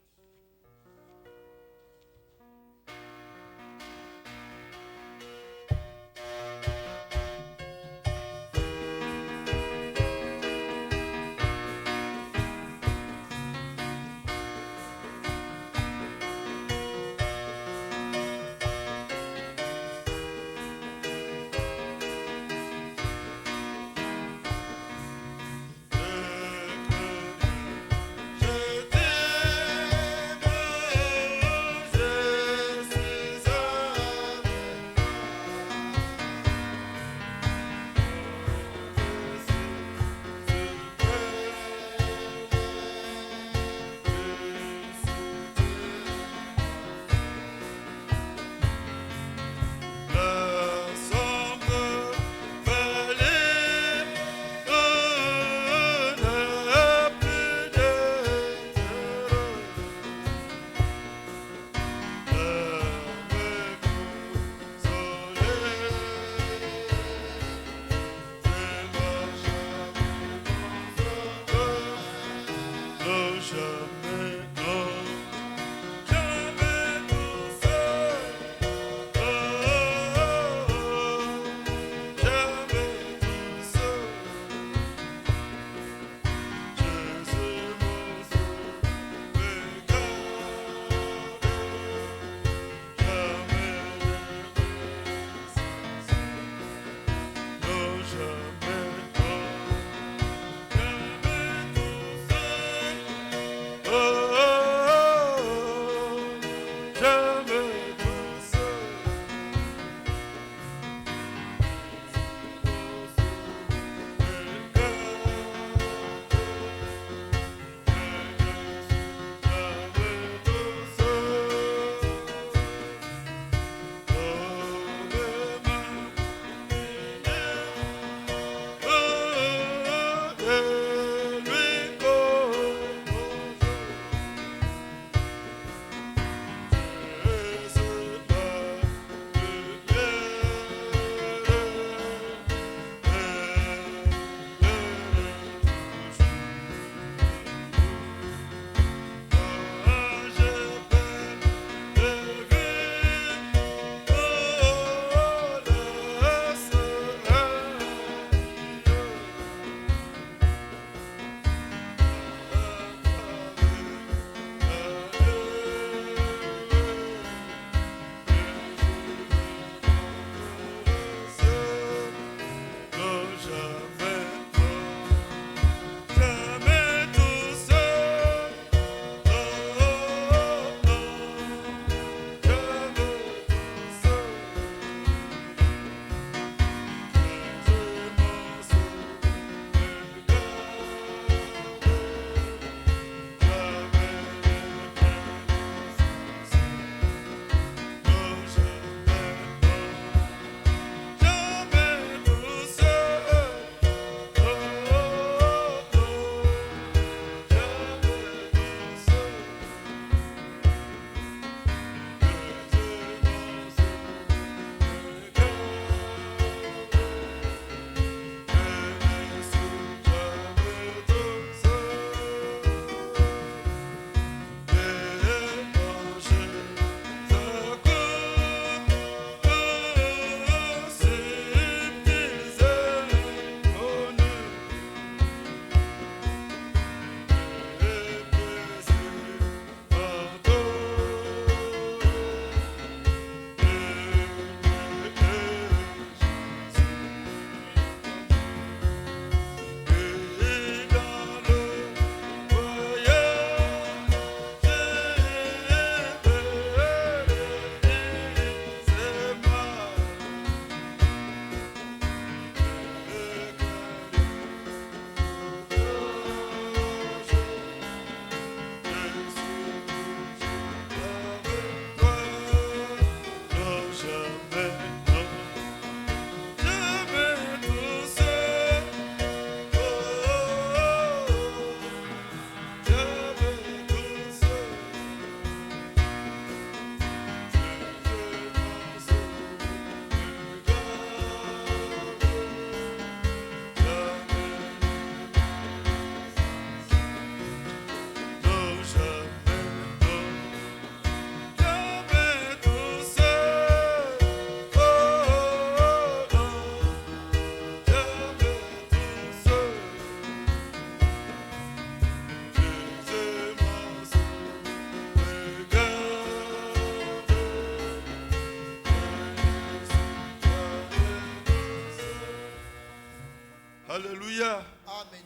Alléluia. Amen.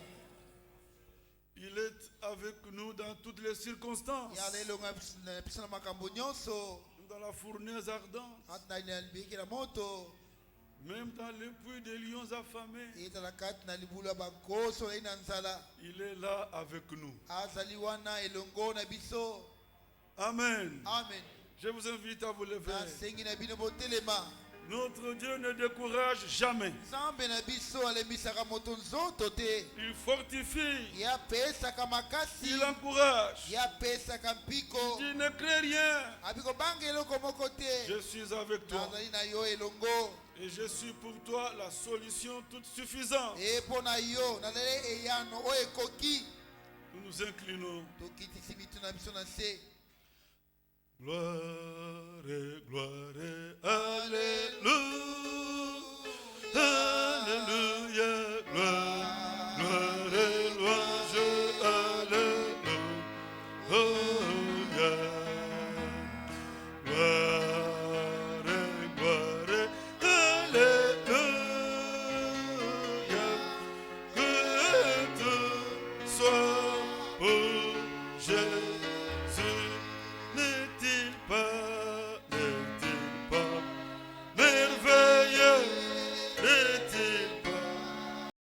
Il est avec nous dans toutes les circonstances. Dans la fournaise ardente. Même dans le puits des lions affamés. Il est là avec nous. Amen. Amen. Je vous invite à vous lever. Notre Dieu ne décourage jamais. Il fortifie. Il encourage. Il ne crée rien. Je suis avec toi. Et je suis pour toi la solution toute suffisante. Nous nous inclinons. Gloire, gloire.